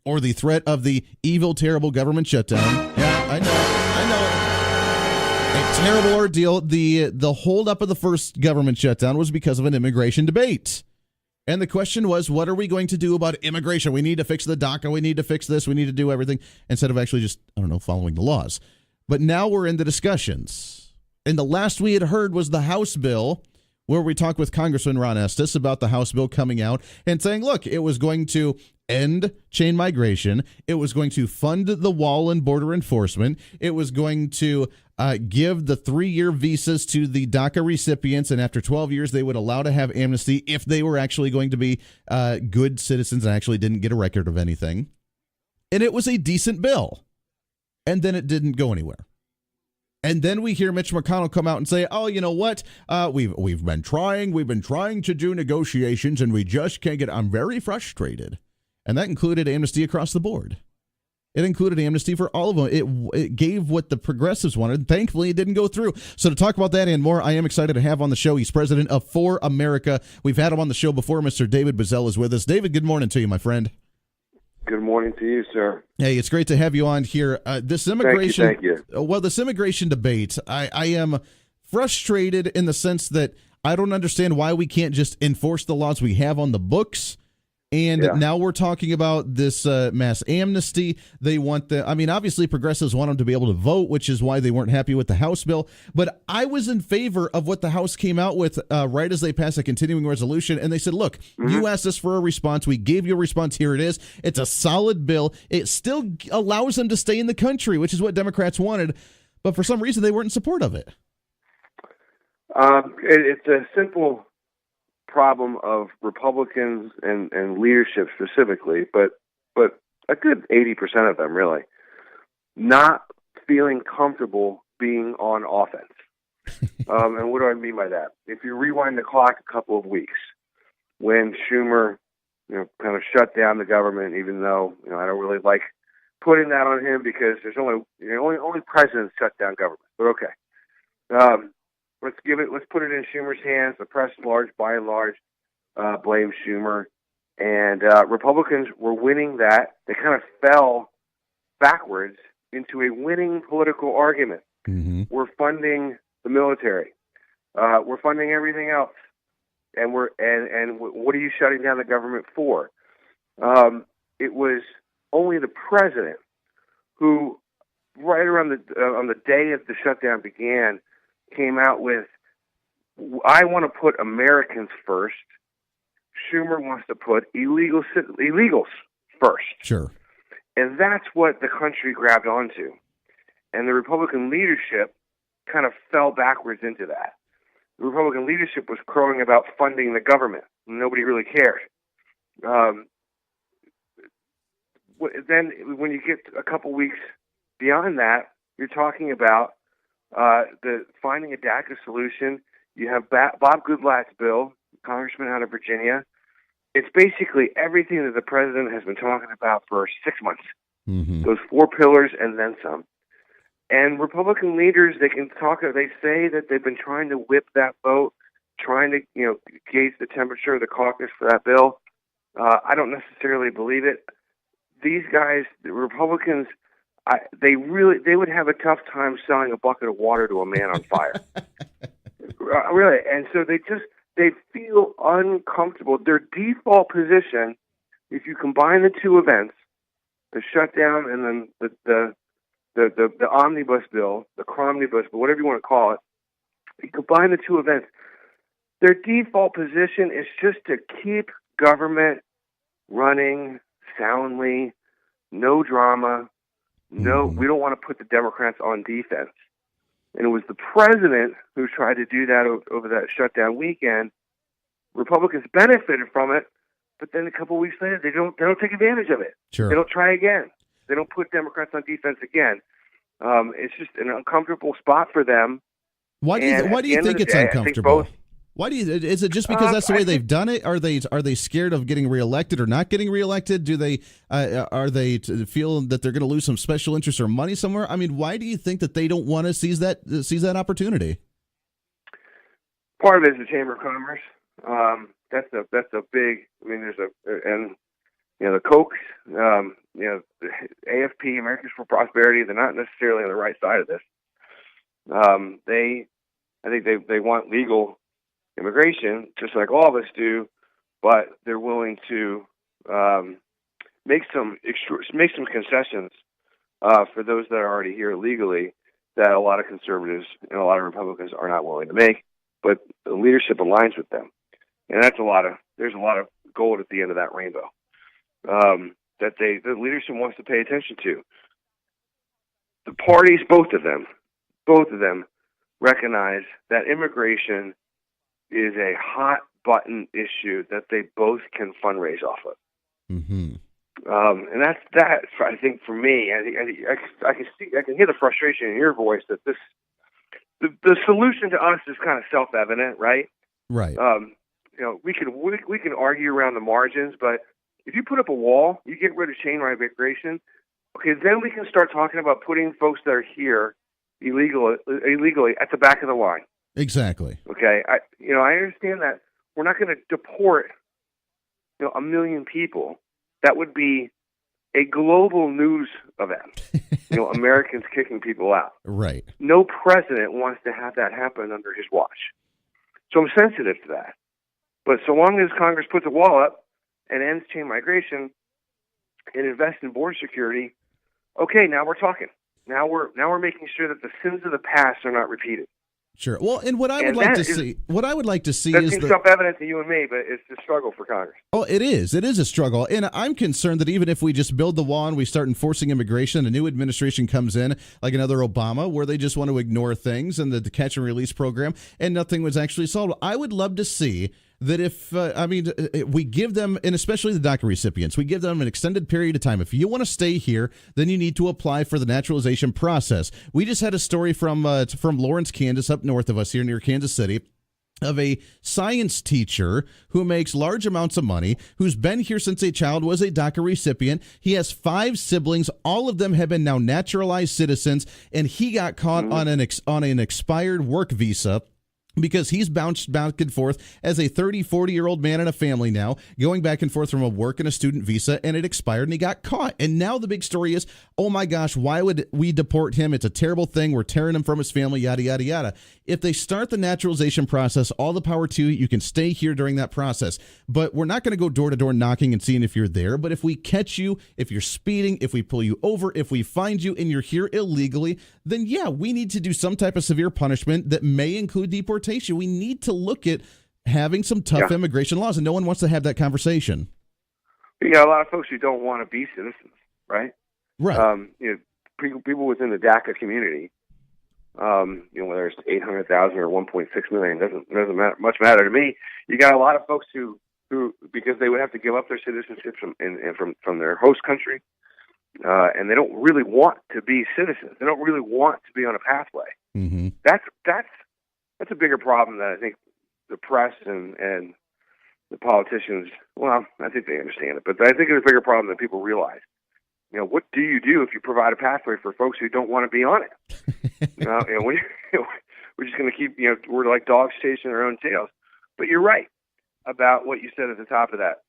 or the threat of the evil, terrible government shutdown. Yeah, I know. A terrible ordeal. The holdup of the first government shutdown was because of an immigration debate. And the question was, what are we going to do about immigration? We need to fix the DACA. We need to fix this. We need to do everything, instead of actually just, following the laws. But now we're in the discussions. And the last we had heard was the House bill, where we talked with Congressman Ron Estes about the House bill coming out and saying, look, it was going to end chain migration. It was going to fund the wall and border enforcement. It was going to give the 3-year visas to the DACA recipients. And after 12 years, they would allow to have amnesty if they were actually going to be good citizens and actually didn't get a record of anything. And it was a decent bill. And then it didn't go anywhere. And then we hear Mitch McConnell come out and say, oh, you know what? We've been trying to do negotiations, and we just can't get it. I'm very frustrated. And that included amnesty across the board. It included amnesty for all of them. It gave what the progressives wanted. Thankfully, it didn't go through. So to talk about that and more, I am excited to have on the show. He's president of For America. We've had him on the show before. Mr. David Bozell is with us. David, good morning to you, my friend. Good morning to you, sir. Hey, it's great to have you on here. This immigration, thank you. Well, this immigration debate, I am frustrated in the sense that I don't understand why we can't just enforce the laws we have on the books. And now we're talking about this mass amnesty. They want obviously progressives want them to be able to vote, which is why they weren't happy with the House bill. But I was in favor of what the House came out with right as they passed a continuing resolution. And they said, look, you asked us for a response. We gave you a response. Here it is. It's a solid bill. It still allows them to stay in the country, which is what Democrats wanted. But for some reason, they weren't in support of it. It's a simple problem of Republicans and leadership specifically, but a good 80% of them really not feeling comfortable being on offense. And what do I mean by that? If you rewind the clock a couple of weeks, when Schumer, kind of shut down the government, even though I don't really like putting that on him because there's only presidents shut down government. But okay. Let's put it in Schumer's hands. The press, by and large, blame Schumer, and Republicans were winning that. They kind of fell backwards into a winning political argument. Mm-hmm. We're funding the military. We're funding everything else, and what are you shutting down the government for? It was only the president who, right around on the day of the shutdown began, came out with, I want to put Americans first. Schumer wants to put illegals first. Sure. And that's what the country grabbed onto. And the Republican leadership kind of fell backwards into that. The Republican leadership was crowing about funding the government. Nobody really cared. Then when you get a couple weeks beyond that, you're talking about the finding a DACA solution. You have Bob Goodlatte's bill, congressman out of Virginia. It's basically everything that the president has been talking about for 6 months. Mm-hmm. Those 4 pillars and then some. And Republican leaders, they say that they've been trying to whip that vote, trying to gauge the temperature of the caucus for that bill. I don't necessarily believe it. These guys, the Republicans, they would have a tough time selling a bucket of water to a man on fire. really. And so they feel uncomfortable. Their default position, if you combine the two events, the shutdown and then the omnibus bill, the cromnibus bill, whatever you want to call it, you combine the two events, their default position is just to keep government running soundly, no drama, we don't want to put the Democrats on defense. And it was the president who tried to do that over that shutdown weekend. Republicans benefited from it, but then a couple of weeks later, they don't take advantage of it. Sure. They don't try again. They don't put Democrats on defense again. It's just an uncomfortable spot for them. Why do you think it's uncomfortable? Why do you? Is it just because that's the way they've done it? Are they scared of getting reelected or not getting reelected? Do they are they feel that they're going to lose some special interest or money somewhere? I mean, why do you think that they don't want to seize that opportunity? Part of it is the Chamber of Commerce. That's a big. I mean, the Kochs, the AFP, Americans for Prosperity. They're not necessarily on the right side of this. I think they want legal immigration, just like all of us do, but they're willing to make some concessions for those that are already here legally that a lot of conservatives and a lot of Republicans are not willing to make. But the leadership aligns with them, and there's a lot of gold at the end of that rainbow that the leadership wants to pay attention to. The parties, both of them, recognize that immigration is a hot button issue that they both can fundraise off of. Mm-hmm. And that's I think for me, I can hear the frustration in your voice that the solution to us is kind of self-evident, right? Right. We can argue around the margins, but if you put up a wall, you get rid of chain migration. Okay, then we can start talking about putting folks that are here illegally at the back of the line. Exactly. Okay, I understand that we're not going to deport 1 million people. That would be a global news event. Americans kicking people out. Right. No president wants to have that happen under his watch. So I'm sensitive to that. But so long as Congress puts a wall up and ends chain migration and invests in border security, okay, now we're talking. Now we're making sure that the sins of the past are not repeated. Sure. Well, and what I would like to see that is seems self-evident to you and me, but it's a struggle for Congress. Oh, it is. It is a struggle. And I'm concerned that even if we just build the wall and we start enforcing immigration, a new administration comes in, like another Obama, where they just want to ignore things and the catch and release program, and nothing was actually solved. I would love to see that if, we give them, and especially the DACA recipients, we give them an extended period of time. If you want to stay here, then you need to apply for the naturalization process. We just had a story from Lawrence, Kansas, up north of us here near Kansas City, of a science teacher who makes large amounts of money, who's been here since a child, was a DACA recipient. He has 5 siblings. All of them have been now naturalized citizens, and he got caught on an expired work visa, because he's bounced back and forth as a 30, 40-year-old man in a family now, going back and forth from a work and a student visa, and it expired, and he got caught. And now the big story is, oh my gosh, why would we deport him? It's a terrible thing. We're tearing him from his family, yada, yada, yada. If they start the naturalization process, all the power to you. You can stay here during that process. But we're not going to go door-to-door knocking and seeing if you're there. But if we catch you, if you're speeding, if we pull you over, if we find you and you're here illegally, then yeah, we need to do some type of severe punishment that may include deportation. We need to look at having some tough immigration laws, and no one wants to have that conversation. You got a lot of folks who don't want to be citizens, right? Right. People within the DACA community, whether it's 800,000 or 1.6 million, doesn't much matter to me. You got a lot of folks who because they would have to give up their citizenship from their host country, and they don't really want to be citizens. They don't really want to be on a pathway. Mm-hmm. That's a bigger problem that I think the press and the politicians, well, I think they understand it, but I think it's a bigger problem than people realize. What do you do if you provide a pathway for folks who don't want to be on it? We're just going to keep, we're like dogs chasing their own tails. But you're right about what you said at the top of that,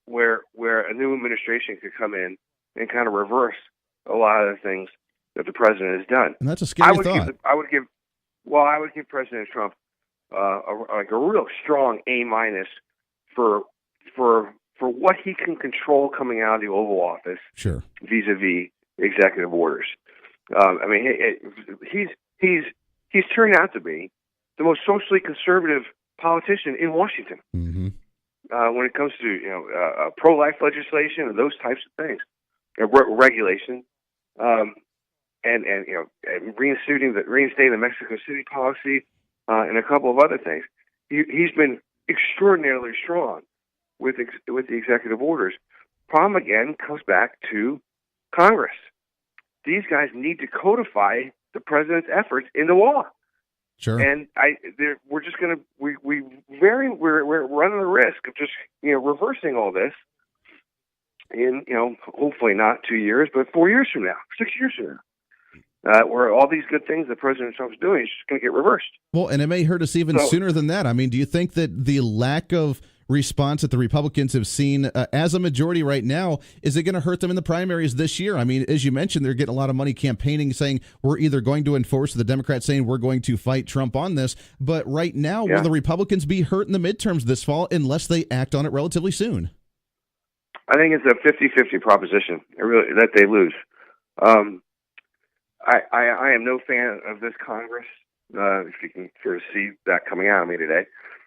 where a new administration could come in and kind of reverse a lot of the things that the president has done. And that's a scary thought. I would give President Trump a real strong A- for what he can control coming out of the Oval Office. Sure. Vis-a-vis executive orders. I mean, he's turned out to be the most socially conservative politician in Washington when it comes to pro-life legislation and those types of things, regulation, and reinstating the Mexico City policy, and a couple of other things. He's been extraordinarily strong with the executive orders. Problem again comes back to Congress. These guys need to codify the president's efforts into law. Sure. And we're just going to we're running the risk of just reversing all this in hopefully not 2 years, but 4 years from now, 6 years from now, where all these good things that President Trump's doing is just going to get reversed. Well, and it may hurt us even sooner than that. I mean, do you think that the lack of response that the Republicans have seen as a majority right now, is it going to hurt them in the primaries this year? I mean, as you mentioned, they're getting a lot of money campaigning, saying we're either going to enforce, the Democrats saying we're going to fight Trump on this. But right now, will the Republicans be hurt in the midterms this fall unless they act on it relatively soon? I think it's a 50-50 proposition that they lose. I am no fan of this Congress, if you can sort of see that coming out of me today.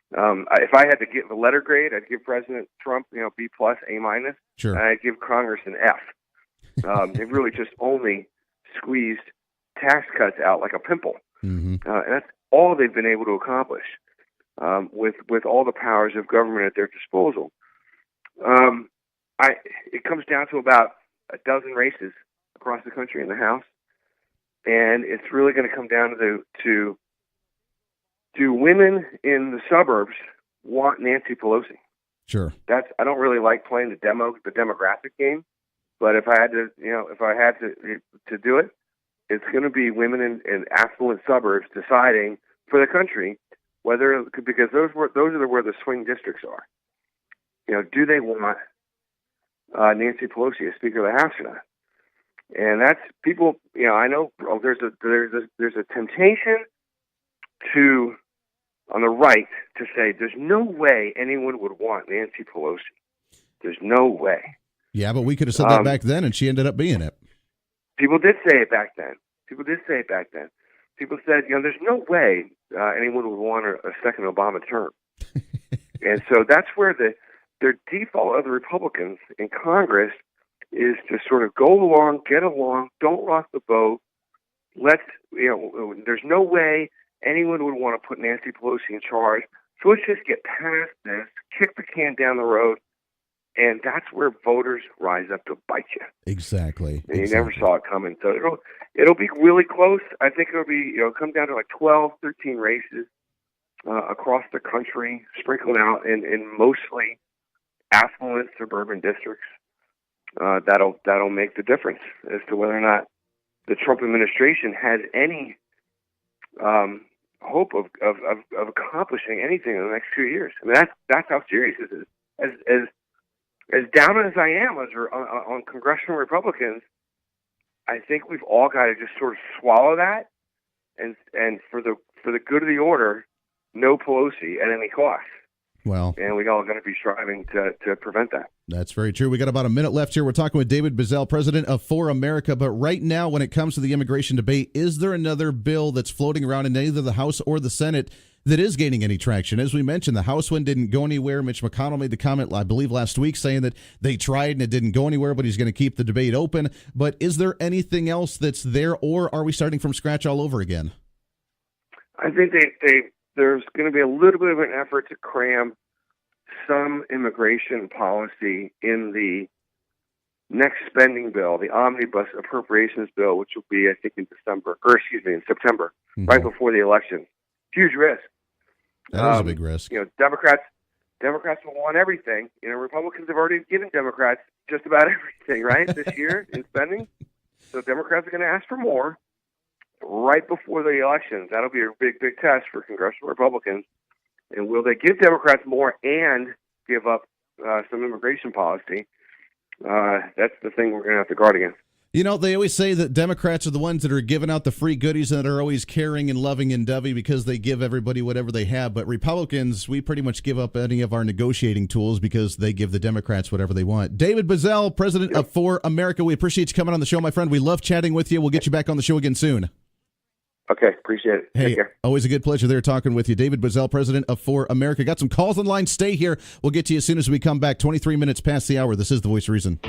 If I had to give a letter grade, I'd give President Trump, B+, A-. Sure. And I'd give Congress an F. They've really just only squeezed tax cuts out like a pimple. And that's all they've been able to accomplish with all the powers of government at their disposal. It comes down to about a dozen races across the country in the House, and it's really going to come down to do women in the suburbs want Nancy Pelosi? Sure. I don't really like playing the demographic game, but if I had to do it, it's going to be women in affluent suburbs deciding for the country because those are where the swing districts are. Do they want Nancy Pelosi as Speaker of the House or not? And that's people. I know there's a temptation to on the right to say there's no way anyone would want Nancy Pelosi. There's no way. Yeah, but we could have said that back then, and she ended up being it. People did say it back then. People said, there's no way anyone would want a second Obama term. And so that's where their default of the Republicans in Congress is to sort of go along, get along, don't rock the boat. There's no way anyone would want to put Nancy Pelosi in charge. So let's just get past this, kick the can down the road, and that's where voters rise up to bite you. Exactly. And you never saw it coming. So it'll be really close. I think it'll be come down to like 12, 13 races across the country, sprinkled out in mostly affluent suburban districts. That'll make the difference as to whether or not the Trump administration has any hope of accomplishing anything in the next 2 years. I mean, that's how serious this is. As down as I am on congressional Republicans, I think we've all got to just sort of swallow that, and for the good of the order, no Pelosi at any cost. Well, and we all got to be striving to prevent that. That's very true. We got about a minute left here. We're talking with David Bozell, president of For America. But right now, when it comes to the immigration debate, is there another bill that's floating around in either the House or the Senate that is gaining any traction? As we mentioned, the House one didn't go anywhere. Mitch McConnell made the comment, I believe, last week saying that they tried and it didn't go anywhere, but he's going to keep the debate open. But is there anything else that's there, or are we starting from scratch all over again? I think there's going to be a little bit of an effort to cram some immigration policy in the next spending bill, the omnibus appropriations bill, which will be, I think, in September, right before the election. Huge risk. That is a big risk. Democrats will want everything. Republicans have already given Democrats just about everything, right, this year in spending. So Democrats are going to ask for more right before the elections. That'll be a big, big test for congressional Republicans. And will they give Democrats more and give up some immigration policy? That's the thing we're going to have to guard against. You know, they always say that Democrats are the ones that are giving out the free goodies and that are always caring and loving and dovey because they give everybody whatever they have. But Republicans, we pretty much give up any of our negotiating tools because they give the Democrats whatever they want. David Bozell, president of For America, we appreciate you coming on the show, my friend. We love chatting with you. We'll get you back on the show again soon. Okay, appreciate it. Hey, Take care. always a good pleasure there talking with you. David Bozell, president of For America. Got some calls on line. Stay here. We'll get to you as soon as we come back. 23 minutes past the hour. This is The Voice of Reason.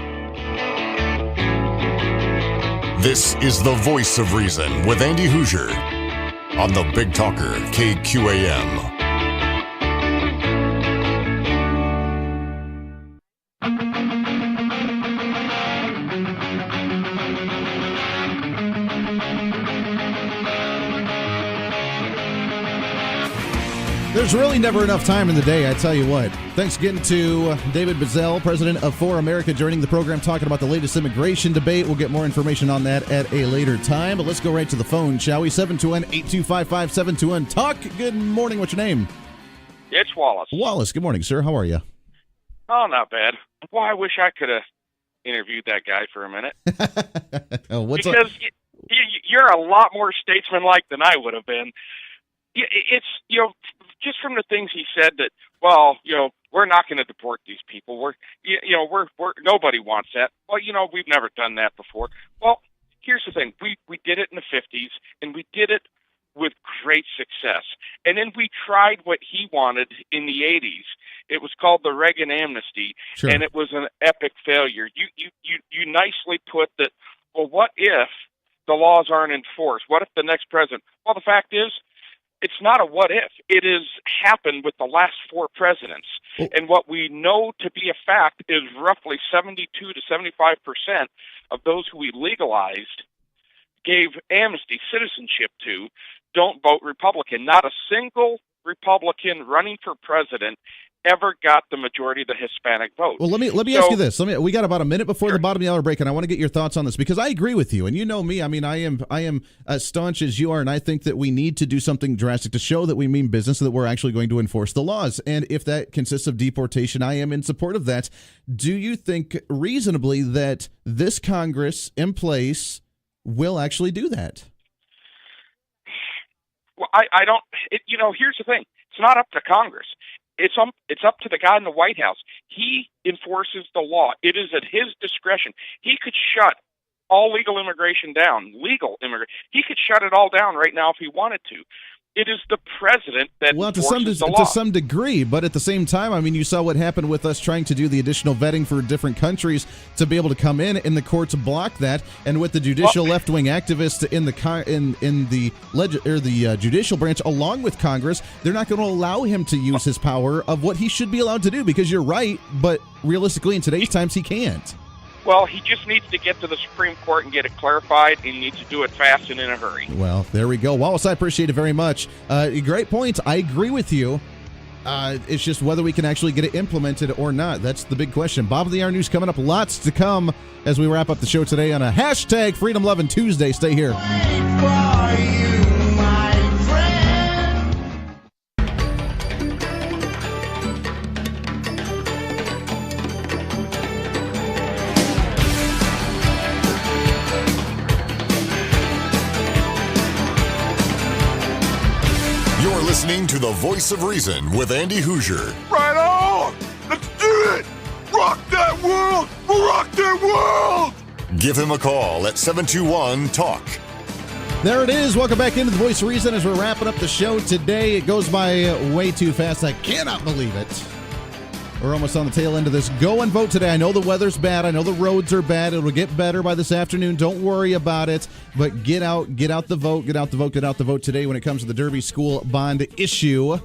This is the Voice of Reason with Andy Hoosier on the Big Talker KQAM. There's really never enough time in the day, I tell you what. Thanks again to David Bozell, president of For America, joining the program, talking about the latest immigration debate. We'll get more information on that at a later time, but let's go right to the phone, shall we? 721-8255-721. Talk. Good morning. What's your name? It's Wallace. Wallace. Good morning, sir. How are you? Oh, not bad. Boy, I wish I could have interviewed that guy for a minute. Because you're a lot more statesman-like than I would have been. It's, just from the things he said that, we're not going to deport these people. We're nobody wants that. Well, we've never done that before. Well, here's the thing. We did it in the 50s, and we did it with great success. And then we tried what he wanted in the 80s. It was called the Reagan amnesty, Sure. And it was an epic failure. You nicely put that, well, what if the laws aren't enforced? What if the next president? Well, the fact is, it's not a what if. It has happened with the last 4 presidents. And what we know to be a fact is roughly 72 to 75% of those who we legalized, gave amnesty, citizenship to, don't vote Republican. Not a single Republican running for president ever got the majority of the Hispanic vote. Well, let me ask you this. We got about a minute before the bottom of the hour break, and I want to get your thoughts on this because I agree with you. And you know me. I mean, I am as staunch as you are, and I think that we need to do something drastic to show that we mean business, that we're actually going to enforce the laws. And if that consists of deportation, I am in support of that. Do you think reasonably that this Congress in place will actually do that? Well, I don't. Here's the thing. It's not up to Congress. It's up to the guy in the White House. He enforces the law. It is at his discretion. He could shut all legal immigration down. He could shut it all down right now if he wanted to. It is the president that enforces the law. To some degree, but at the same time, I mean, you saw what happened with us trying to do the additional vetting for different countries to be able to come in, and the courts block that. And with the judicial left-wing activists in the judicial branch, along with Congress, they're not going to allow him to use his power of what he should be allowed to do. Because you're right, but realistically, in today's times, he can't. Well, he just needs to get to the Supreme Court and get it clarified. He needs to do it fast and in a hurry. Well, there we go. Wallace, I appreciate it very much. Great points. I agree with you. It's just whether we can actually get it implemented or not. That's the big question. Bob of the Hour News coming up. Lots to come as we wrap up the show today on a hashtag Freedom Lovin' Tuesday. Stay here. You're listening to the Voice of Reason with Andy Hoosier. Right on! Let's do it! Rock that world! Rock that world! Give him a call at 721-TALK. There it is. Welcome back into the Voice of Reason as we're wrapping up the show today. It goes by way too fast. I cannot believe it. We're almost on the tail end of this. Go and vote today. I know the weather's bad. I know the roads are bad. It'll get better by this afternoon. Don't worry about it. But get out the vote. Get out the vote today when it comes to the Derby School bond issue.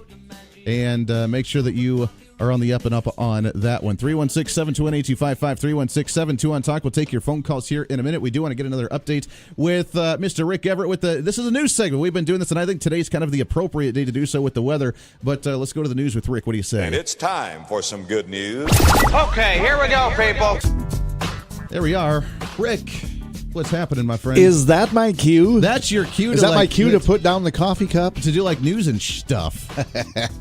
And make sure that you are on the up and up on that one. 316-721-8255, 316-721-TALK. We'll take your phone calls here in a minute. We do want to get another update with Mr. Rick Everett with this is a news segment. We've been doing this, and I think today's kind of the appropriate day to do so with the weather. But let's go to the news with Rick. What do you say? And it's time for some good news. Okay, here we go, people. There we are. Rick, What's happening, my friend? Is that my cue? That's your cue. Is that my cue to put down the coffee cup? To do like news and stuff.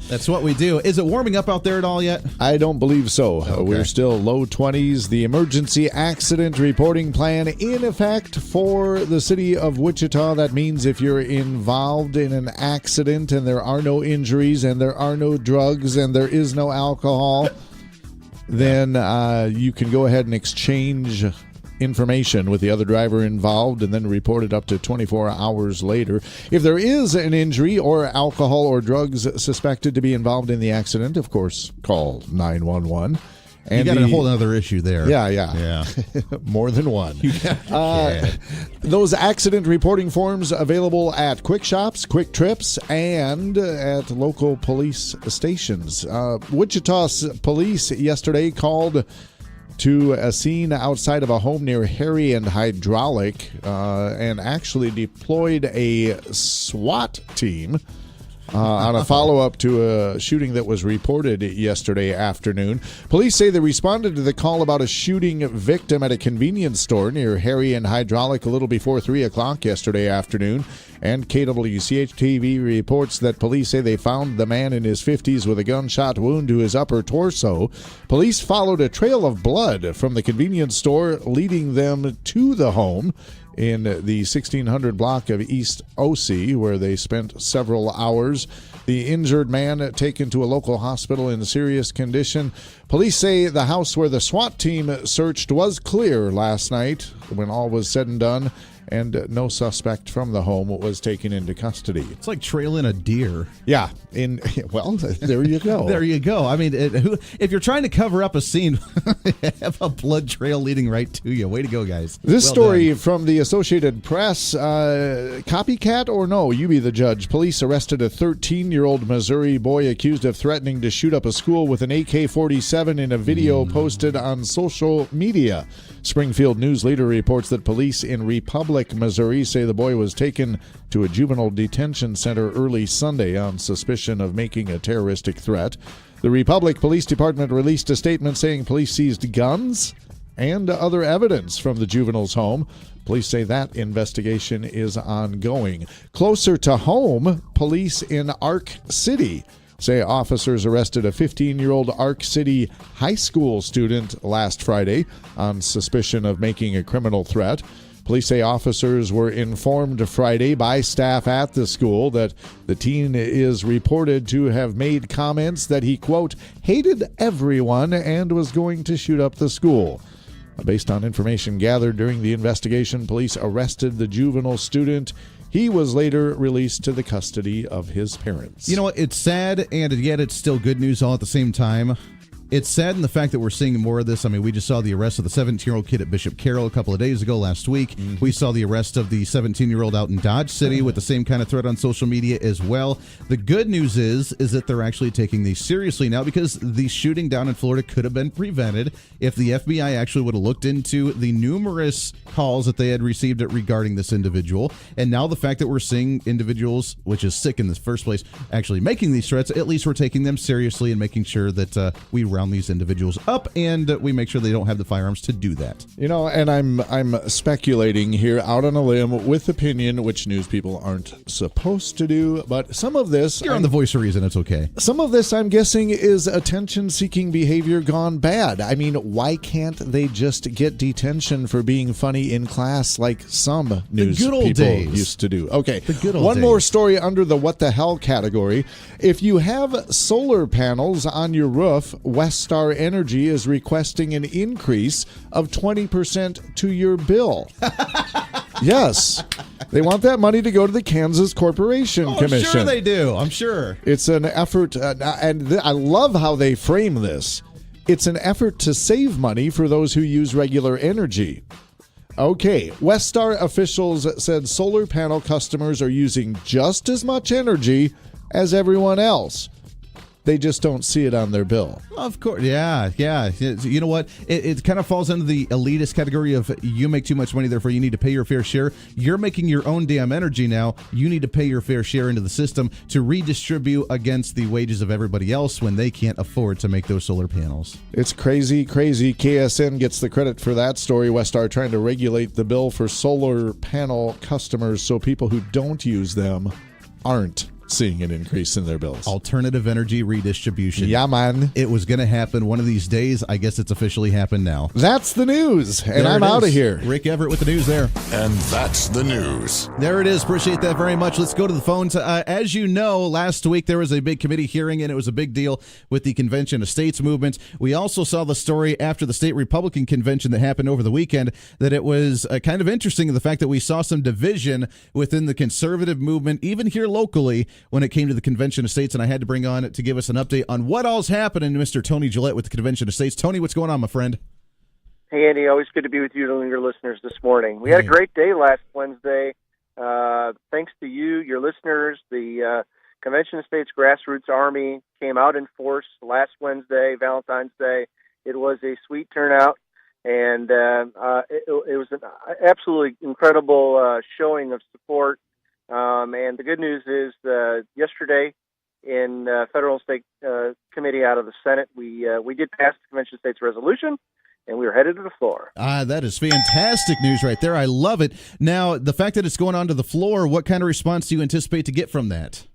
That's what we do. Is it warming up out there at all yet? I don't believe so. Okay. We're still low 20s. The emergency accident reporting plan in effect for the city of Wichita. That means if you're involved in an accident and there are no injuries and there are no drugs and there is no alcohol, then you can go ahead and exchange information with the other driver involved and then report it up to 24 hours later. If there is an injury or alcohol or drugs suspected to be involved in the accident, of course, call 911. And you got a whole other issue there. Yeah. More than one. Those accident reporting forms available at Quick Shops, Quick Trips, and at local police stations. Wichita police yesterday called to a scene outside of a home near Harry and Hydraulic and actually deployed a SWAT team on a follow-up to a shooting that was reported yesterday afternoon. Police say they responded to the call about a shooting victim at a convenience store near Harry and Hydraulic a little before 3 o'clock yesterday afternoon. And KWCH-TV reports that police say they found the man in his 50s with a gunshot wound to his upper torso. Police followed a trail of blood from the convenience store, leading them to the home in the 1600 block of East OC, where they spent several hours. The injured man taken to a local hospital in serious condition. Police say the house where the SWAT team searched was clear last night when all was said and done, and no suspect from the home was taken into custody. It's like trailing a deer. Yeah. Well, there you go. There you go. I mean, if you're trying to cover up a scene, have a blood trail leading right to you. Way to go, guys. This Well story done. from the Associated Press, copycat or no? You be the judge. Police arrested a 13-year-old Missouri boy accused of threatening to shoot up a school with an AK-47 in a video posted on social media. Springfield News later reports that police in Republic, Missouri say the boy was taken to a juvenile detention center early Sunday on suspicion of making a terroristic threat. The Republic Police Department released a statement saying police seized guns and other evidence from the juvenile's home. Police say that investigation is ongoing. Closer to home, police in Ark City say officers arrested a 15-year-old Ark City high school student last Friday on suspicion of making a criminal threat. Police say officers were informed Friday by staff at the school that the teen is reported to have made comments that he, quote, hated everyone and was going to shoot up the school. Based on information gathered during the investigation, police arrested the juvenile student. He was later released to the custody of his parents. You know what? It's sad, and yet it's still good news all at the same time. It's sad in the fact that we're seeing more of this. I mean, we just saw the arrest of the 17-year-old kid at Bishop Carroll a couple of days ago last week. Mm-hmm. We saw the arrest of the 17-year-old out in Dodge City with the same kind of threat on social media as well. The good news is that they're actually taking these seriously now, because the shooting down in Florida could have been prevented if the FBI actually would have looked into the numerous calls that they had received regarding this individual. And now the fact that we're seeing individuals, which is sick in the first place, actually making these threats, at least we're taking them seriously and making sure that we round these individuals up and we make sure they don't have the firearms to do that. You know, and I'm speculating here out on a limb with opinion, which news people aren't supposed to do, but some of this... You're on the voice of reason, it's okay. Some of this, I'm guessing, is attention-seeking behavior gone bad. I mean, why can't they just get detention for being funny in class like some news people used to do? Okay, the good old one days. more story under the what the hell category. If you have solar panels on your roof, Westar Energy is requesting an increase of 20% to your bill. Yes. They want that money to go to the Kansas Corporation Commission. I'm sure they do. I'm sure. It's an effort, and I love how they frame this. It's an effort to save money for those who use regular energy. Okay, Westar officials said solar panel customers are using just as much energy as everyone else. They just don't see it on their bill. Of course, yeah. You know what? It kind of falls into the elitist category of you make too much money, therefore you need to pay your fair share. You're making your own damn energy now. You need to pay your fair share into the system to redistribute against the wages of everybody else when they can't afford to make those solar panels. It's crazy. KSN gets the credit for that story. Westar trying to regulate the bill for solar panel customers so people who don't use them aren't seeing an increase in their bills. Alternative energy redistribution. Yeah, man. It was going to happen one of these days. I guess it's officially happened now. That's the news, and There I'm it out of is. here. Rick Everett with the news there. And that's the news. There it is. Appreciate that very much. Let's go to the phones. As you know, last week there was a big committee hearing, and it was a big deal with the Convention of States movement. We also saw the story after the state Republican convention that happened over the weekend that it was kind of interesting, the fact that we saw some division within the conservative movement, even here locally, when it came to the Convention of States. And I had to bring on to give us an update on what all's happening, Mr. Tony Gillette with the Convention of States. Tony, what's going on, my friend? Hey, Andy, always good to be with you and your listeners this morning. We had a great day last Wednesday. Thanks to you, your listeners. The Convention of States Grassroots Army came out in force last Wednesday, Valentine's Day. It was a sweet turnout, and it was an absolutely incredible showing of support. And the good news is yesterday in federal and state committee out of the Senate, we did pass the Convention of States resolution, and we were headed to the floor. That is fantastic news right there. I love it. Now, the fact that it's going on to the floor, what kind of response do you anticipate to get from that?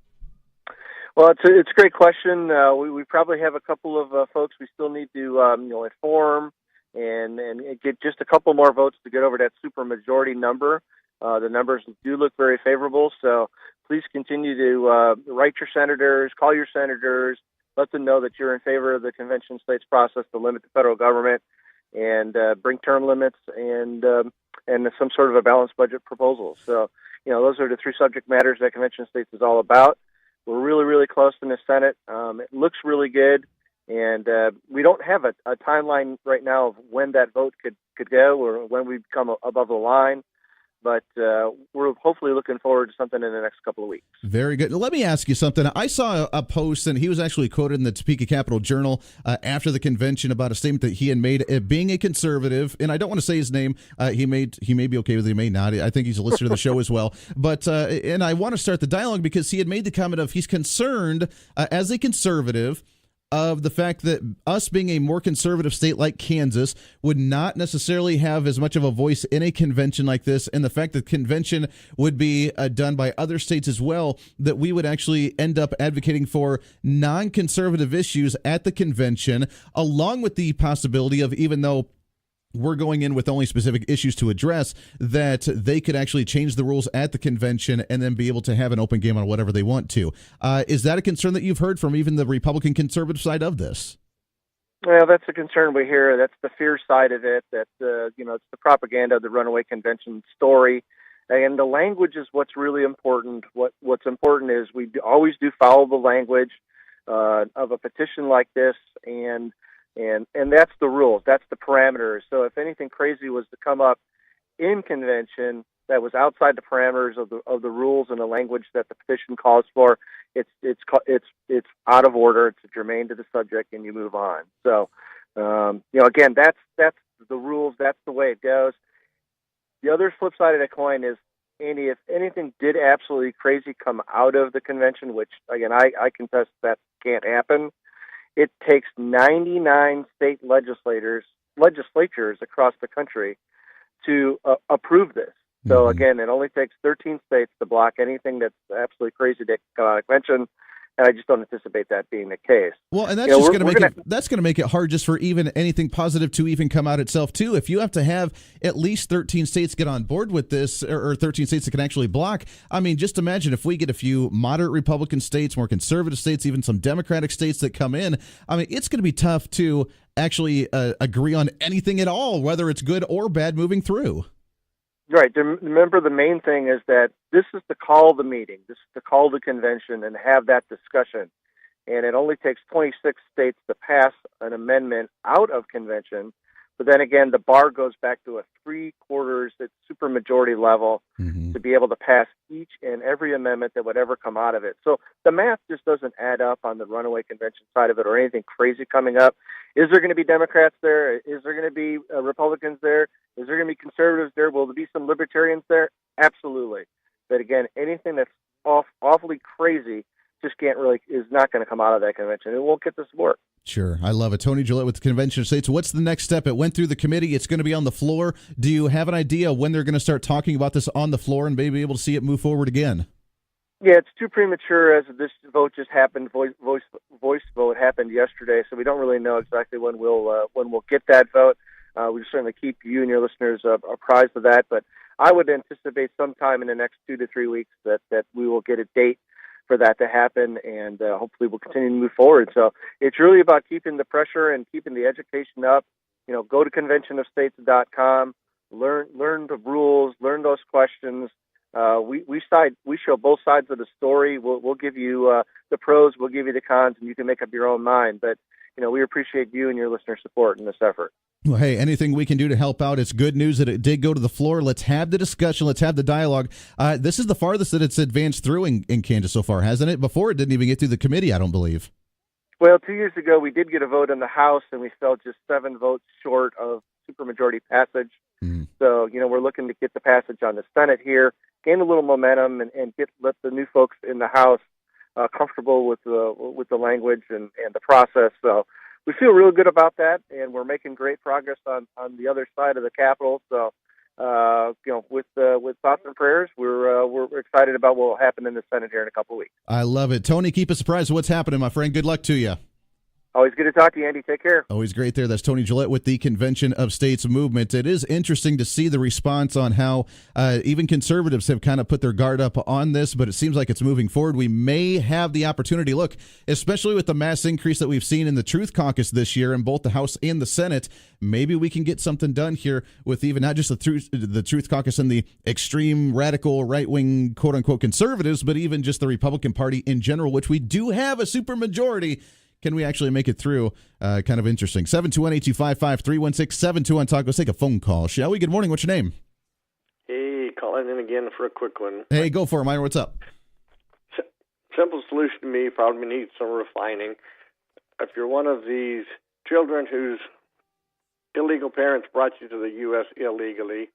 Well, it's a great question. We probably have a couple of folks we still need to inform and get just a couple more votes to get over that supermajority number. The numbers do look very favorable, so please continue to write your senators, call your senators, let them know that you're in favor of the Convention of States process to limit the federal government and bring term limits and some sort of a balanced budget proposal. So, those are the three subject matters that Convention of States is all about. We're really, really close in the Senate. It looks really good, and we don't have a timeline right now of when that vote could go or when we come above the line. But we're hopefully looking forward to something in the next couple of weeks. Very good. Let me ask you something. I saw a post, and he was actually quoted in the Topeka Capital Journal after the convention about a statement that he had made, being a conservative, and I don't want to say his name. He may be okay with it, he may not. I think he's a listener to the show as well. But and I want to start the dialogue because he had made the comment of he's concerned as a conservative of the fact that us being a more conservative state like Kansas would not necessarily have as much of a voice in a convention like this, and the fact that convention would be done by other states as well, that we would actually end up advocating for non-conservative issues at the convention, along with the possibility of, even though we're going in with only specific issues to address, that they could actually change the rules at the convention and then be able to have an open game on whatever they want to. Is that a concern that you've heard from even the Republican conservative side of this? Well, that's a concern we hear. That's the fear side of it. That it's the propaganda of the runaway convention story, and the language is what's really important. What's important is we always do follow the language of a petition like this, and that's the rules. That's the parameters. So if anything crazy was to come up in convention that was outside the parameters of the rules and the language that the petition calls for, it's out of order. It's germane to the subject, and you move on. So, again, that's the rules. That's the way it goes. The other flip side of the coin is, Andy, if anything did absolutely crazy come out of the convention, which again I confess that can't happen, it takes 99 state legislatures across the country to approve this. So again, it only takes 13 states to block anything that's absolutely crazy to come out of convention, and I just don't anticipate that being the case. Well, and that's just going to make it hard just for even anything positive to even come out itself too. If you have to have at least 13 states get on board with this, or 13 states that can actually block, I mean, just imagine if we get a few moderate Republican states, more conservative states, even some Democratic states that come in. I mean, it's going to be tough to actually agree on anything at all, whether it's good or bad moving through. Right. Remember, the main thing is that this is to call the meeting, this is to call the convention and have that discussion. And it only takes 26 states to pass an amendment out of convention, But then again, the bar goes back to a 3/4 at supermajority level to be able to pass each and every amendment that would ever come out of it. So the math just doesn't add up on the runaway convention side of it, or anything crazy coming up. Is there going to be Democrats there? Is there going to be Republicans there? Is there going to be conservatives there? Will there be some libertarians there? Absolutely. But again, anything that's awfully crazy just is not going to come out of that convention. It won't get the support. Sure. I love it. Tony Gillette with the Convention of States. What's the next step? It went through the committee. It's going to be on the floor. Do you have an idea when they're going to start talking about this on the floor and maybe able to see it move forward again? Yeah, it's too premature as this vote just happened. Voice vote happened yesterday, so we don't really know exactly when we'll get that vote. We certainly keep you and your listeners apprised of that, but I would anticipate sometime in the next 2 to 3 weeks that we will get a date for that to happen, and hopefully we'll continue to move forward. So it's really about keeping the pressure and keeping the education up. Go to conventionofstates.com, learn the rules, learn those questions. We show both sides of the story. We'll give you the pros, we'll give you the cons, and you can make up your own mind. But we appreciate you and your listener support in this effort. Well, hey, anything we can do to help out. It's good news that it did go to the floor. Let's have the discussion. Let's have the dialogue. This is the farthest that it's advanced through in Kansas so far, hasn't it? Before, it didn't even get through the committee, I don't believe. Well, 2 years ago, we did get a vote in the House, and we fell just 7 votes short of supermajority passage. So, we're looking to get the passage on the Senate here, gain a little momentum, and let the new folks in the House comfortable with the language and the process. So we feel real good about that, and we're making great progress on the other side of the Capitol. So, with thoughts and prayers, we're excited about what will happen in the Senate here in a couple of weeks. I love it. Tony, keep us apprised of what's happening, my friend. Good luck to you. Always good to talk to you, Andy. Take care. Always great there. That's Tony Gillette with the Convention of States movement. It is interesting to see the response on how even conservatives have kind of put their guard up on this, but it seems like it's moving forward. We may have the opportunity, look, especially with the mass increase that we've seen in the Truth Caucus this year in both the House and the Senate, maybe we can get something done here with even not just the Truth Caucus and the extreme radical right-wing quote-unquote conservatives, but even just the Republican Party in general, which we do have a supermajority. Can we actually make it through? Kind of interesting. 721-825-5316-72 on talk. Let's take a phone call, shall we? Good morning. What's your name? Hey, calling in again for a quick one. Hey, go for it, Myra. What's up? Simple solution to me, probably needs some refining. If you're one of these children whose illegal parents brought you to the U.S. illegally,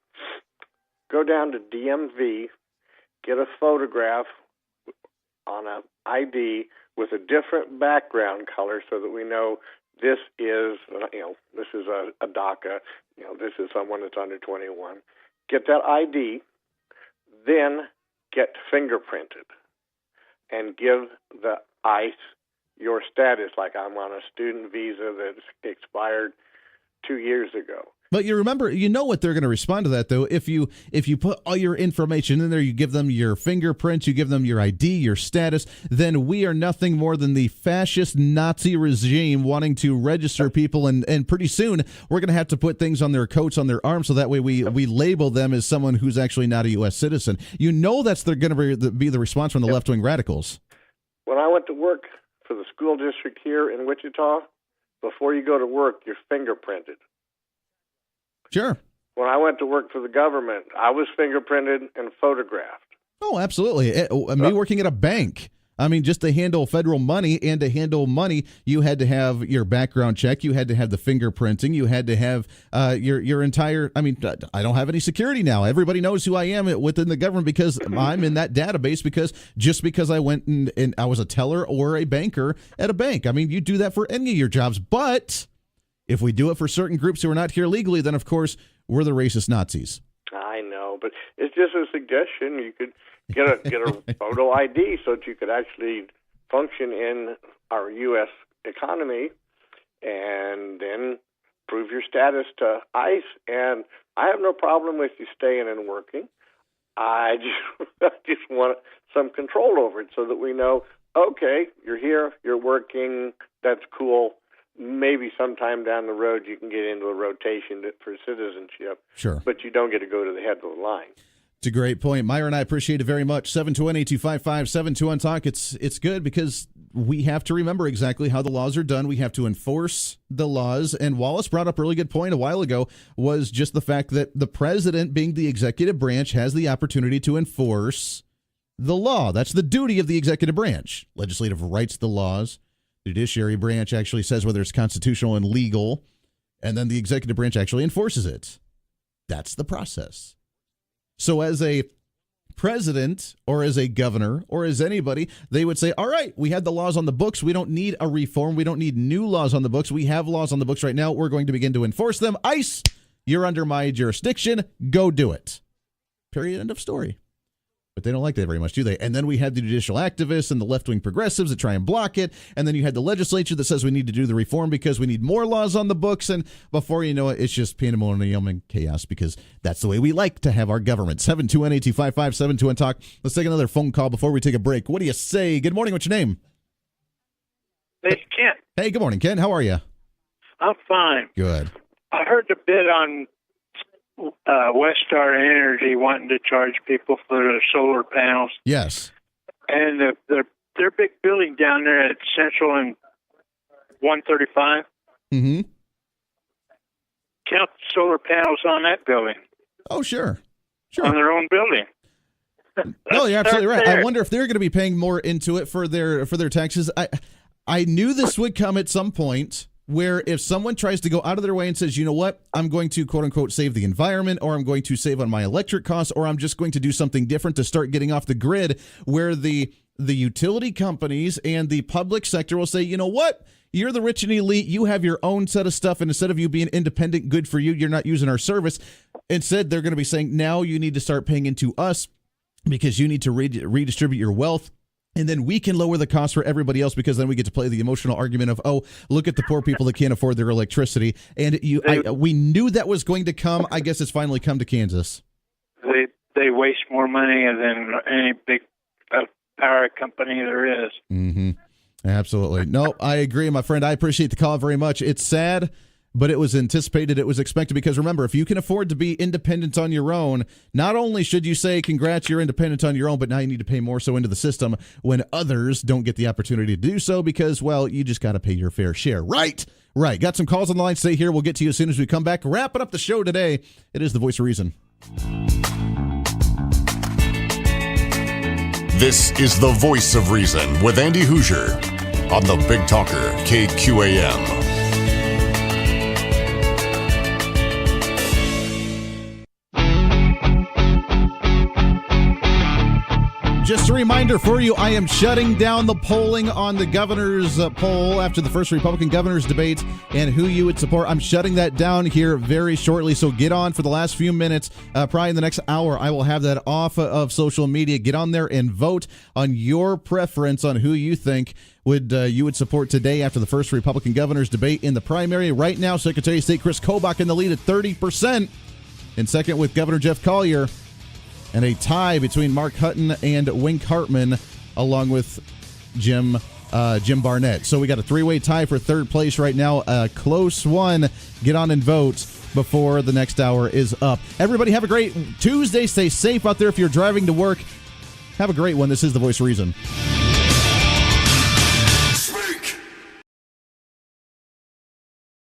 go down to DMV, get a photograph on an ID with a different background color so that we know this is, this is a DACA, this is someone that's under 21. Get that ID, then get fingerprinted and give the ICE your status, like I'm on a student visa that's expired 2 years ago. But you remember, what they're going to respond to that, though. If you put all your information in there, you give them your fingerprints, you give them your ID, your status, then we are nothing more than the fascist Nazi regime wanting to register people. And pretty soon, we're going to have to put things on their coats, on their arms, so that way we label them as someone who's actually not a U.S. citizen. That's going to be the response from the left-wing radicals. When I went to work for the school district here in Wichita, before you go to work, you're fingerprinted. Sure. When I went to work for the government, I was fingerprinted and photographed. Oh, absolutely. Me working at a bank. I mean, just to handle federal money and to handle money, you had to have your background check. You had to have the fingerprinting. You had to have your entire. I mean, I don't have any security now. Everybody knows who I am within the government because I'm in that database because I went and I was a teller or a banker at a bank. I mean, you do that for any of your jobs, but if we do it for certain groups who are not here legally, then, of course, we're the racist Nazis. I know, but it's just a suggestion. You could get a photo ID so that you could actually function in our U.S. economy and then prove your status to ICE. And I have no problem with you staying and working. I just want some control over it so that we know, okay, you're here, you're working, that's cool. Maybe sometime down the road you can get into a rotation for citizenship. Sure. But you don't get to go to the head of the line. It's a great point. Myra and I appreciate it very much. 721-825-5721 Talk. It's good because we have to remember exactly how the laws are done. We have to enforce the laws. And Wallace brought up a really good point a while ago, was just the fact that the president, being the executive branch, has the opportunity to enforce the law. That's the duty of the executive branch. Legislative writes the laws. The judiciary branch actually says whether it's constitutional and legal. And then the executive branch actually enforces it. That's the process. So as a president or as a governor or as anybody, they would say, all right, we had the laws on the books. We don't need a reform. We don't need new laws on the books. We have laws on the books right now. We're going to begin to enforce them. ICE, you're under my jurisdiction. Go do it. Period. End of story. But they don't like that very much, do they? And then we had the judicial activists and the left-wing progressives that try and block it. And then you had the legislature that says we need to do the reform because we need more laws on the books. And before you know it, it's just pandemonium and chaos because that's the way we like to have our government. 721-8255, 721-TALK. Let's take another phone call before we take a break. What do you say? Good morning. What's your name? Hey, Kent. Hey, good morning, Ken. How are you? I'm fine. Good. I heard the bit on Westar Energy wanting to charge people for their solar panels. Yes. And their big building down there at Central and 135. Mm-hmm. Count the solar panels on that building. Oh, sure. Sure. On their own building. No, you're absolutely right. I wonder if they're going to be paying more into it for their taxes. I knew this would come at some point, where if someone tries to go out of their way and says, you know what, I'm going to quote unquote save the environment, or I'm going to save on my electric costs, or I'm just going to do something different to start getting off the grid, where the utility companies and the public sector will say, you know what, you're the rich and elite, you have your own set of stuff, and instead of you being independent, good for you, you're not using our service. Instead, they're going to be saying, now you need to start paying into us because you need to redistribute your wealth. And then we can lower the cost for everybody else because then we get to play the emotional argument of, oh, look at the poor people that can't afford their electricity. And we knew that was going to come. I guess it's finally come to Kansas. They waste more money than any big power company there is. Mm-hmm. Absolutely. No, I agree, my friend. I appreciate the call very much. It's sad, but it was anticipated. It was expected because, remember, if you can afford to be independent on your own, not only should you say, congrats, you're independent on your own, but now you need to pay more so into the system when others don't get the opportunity to do so because, well, you just got to pay your fair share. Right. Right. Got some calls on the line. Stay here. We'll get to you as soon as we come back. Wrapping up the show today. It is the Voice of Reason. This is the Voice of Reason with Andy Hoosier on the Big Talker, KQAM. Just a reminder for you, I am shutting down the polling on the governor's poll after the first Republican governor's debate and who you would support. I'm shutting that down here very shortly, so get on for the last few minutes. Probably in the next hour, I will have that off of social media. Get on there and vote on your preference on who you think you would support today after the first Republican governor's debate in the primary. Right now, Secretary of State Chris Kobach in the lead at 30%. In second with Governor Jeff Collier. And a tie between Mark Hutton and Wink Hartman, along with Jim Barnett. So we got a three-way tie for third place right now. A close one. Get on and vote before the next hour is up. Everybody have a great Tuesday. Stay safe out there if you're driving to work. Have a great one. This is The Voice of Reason.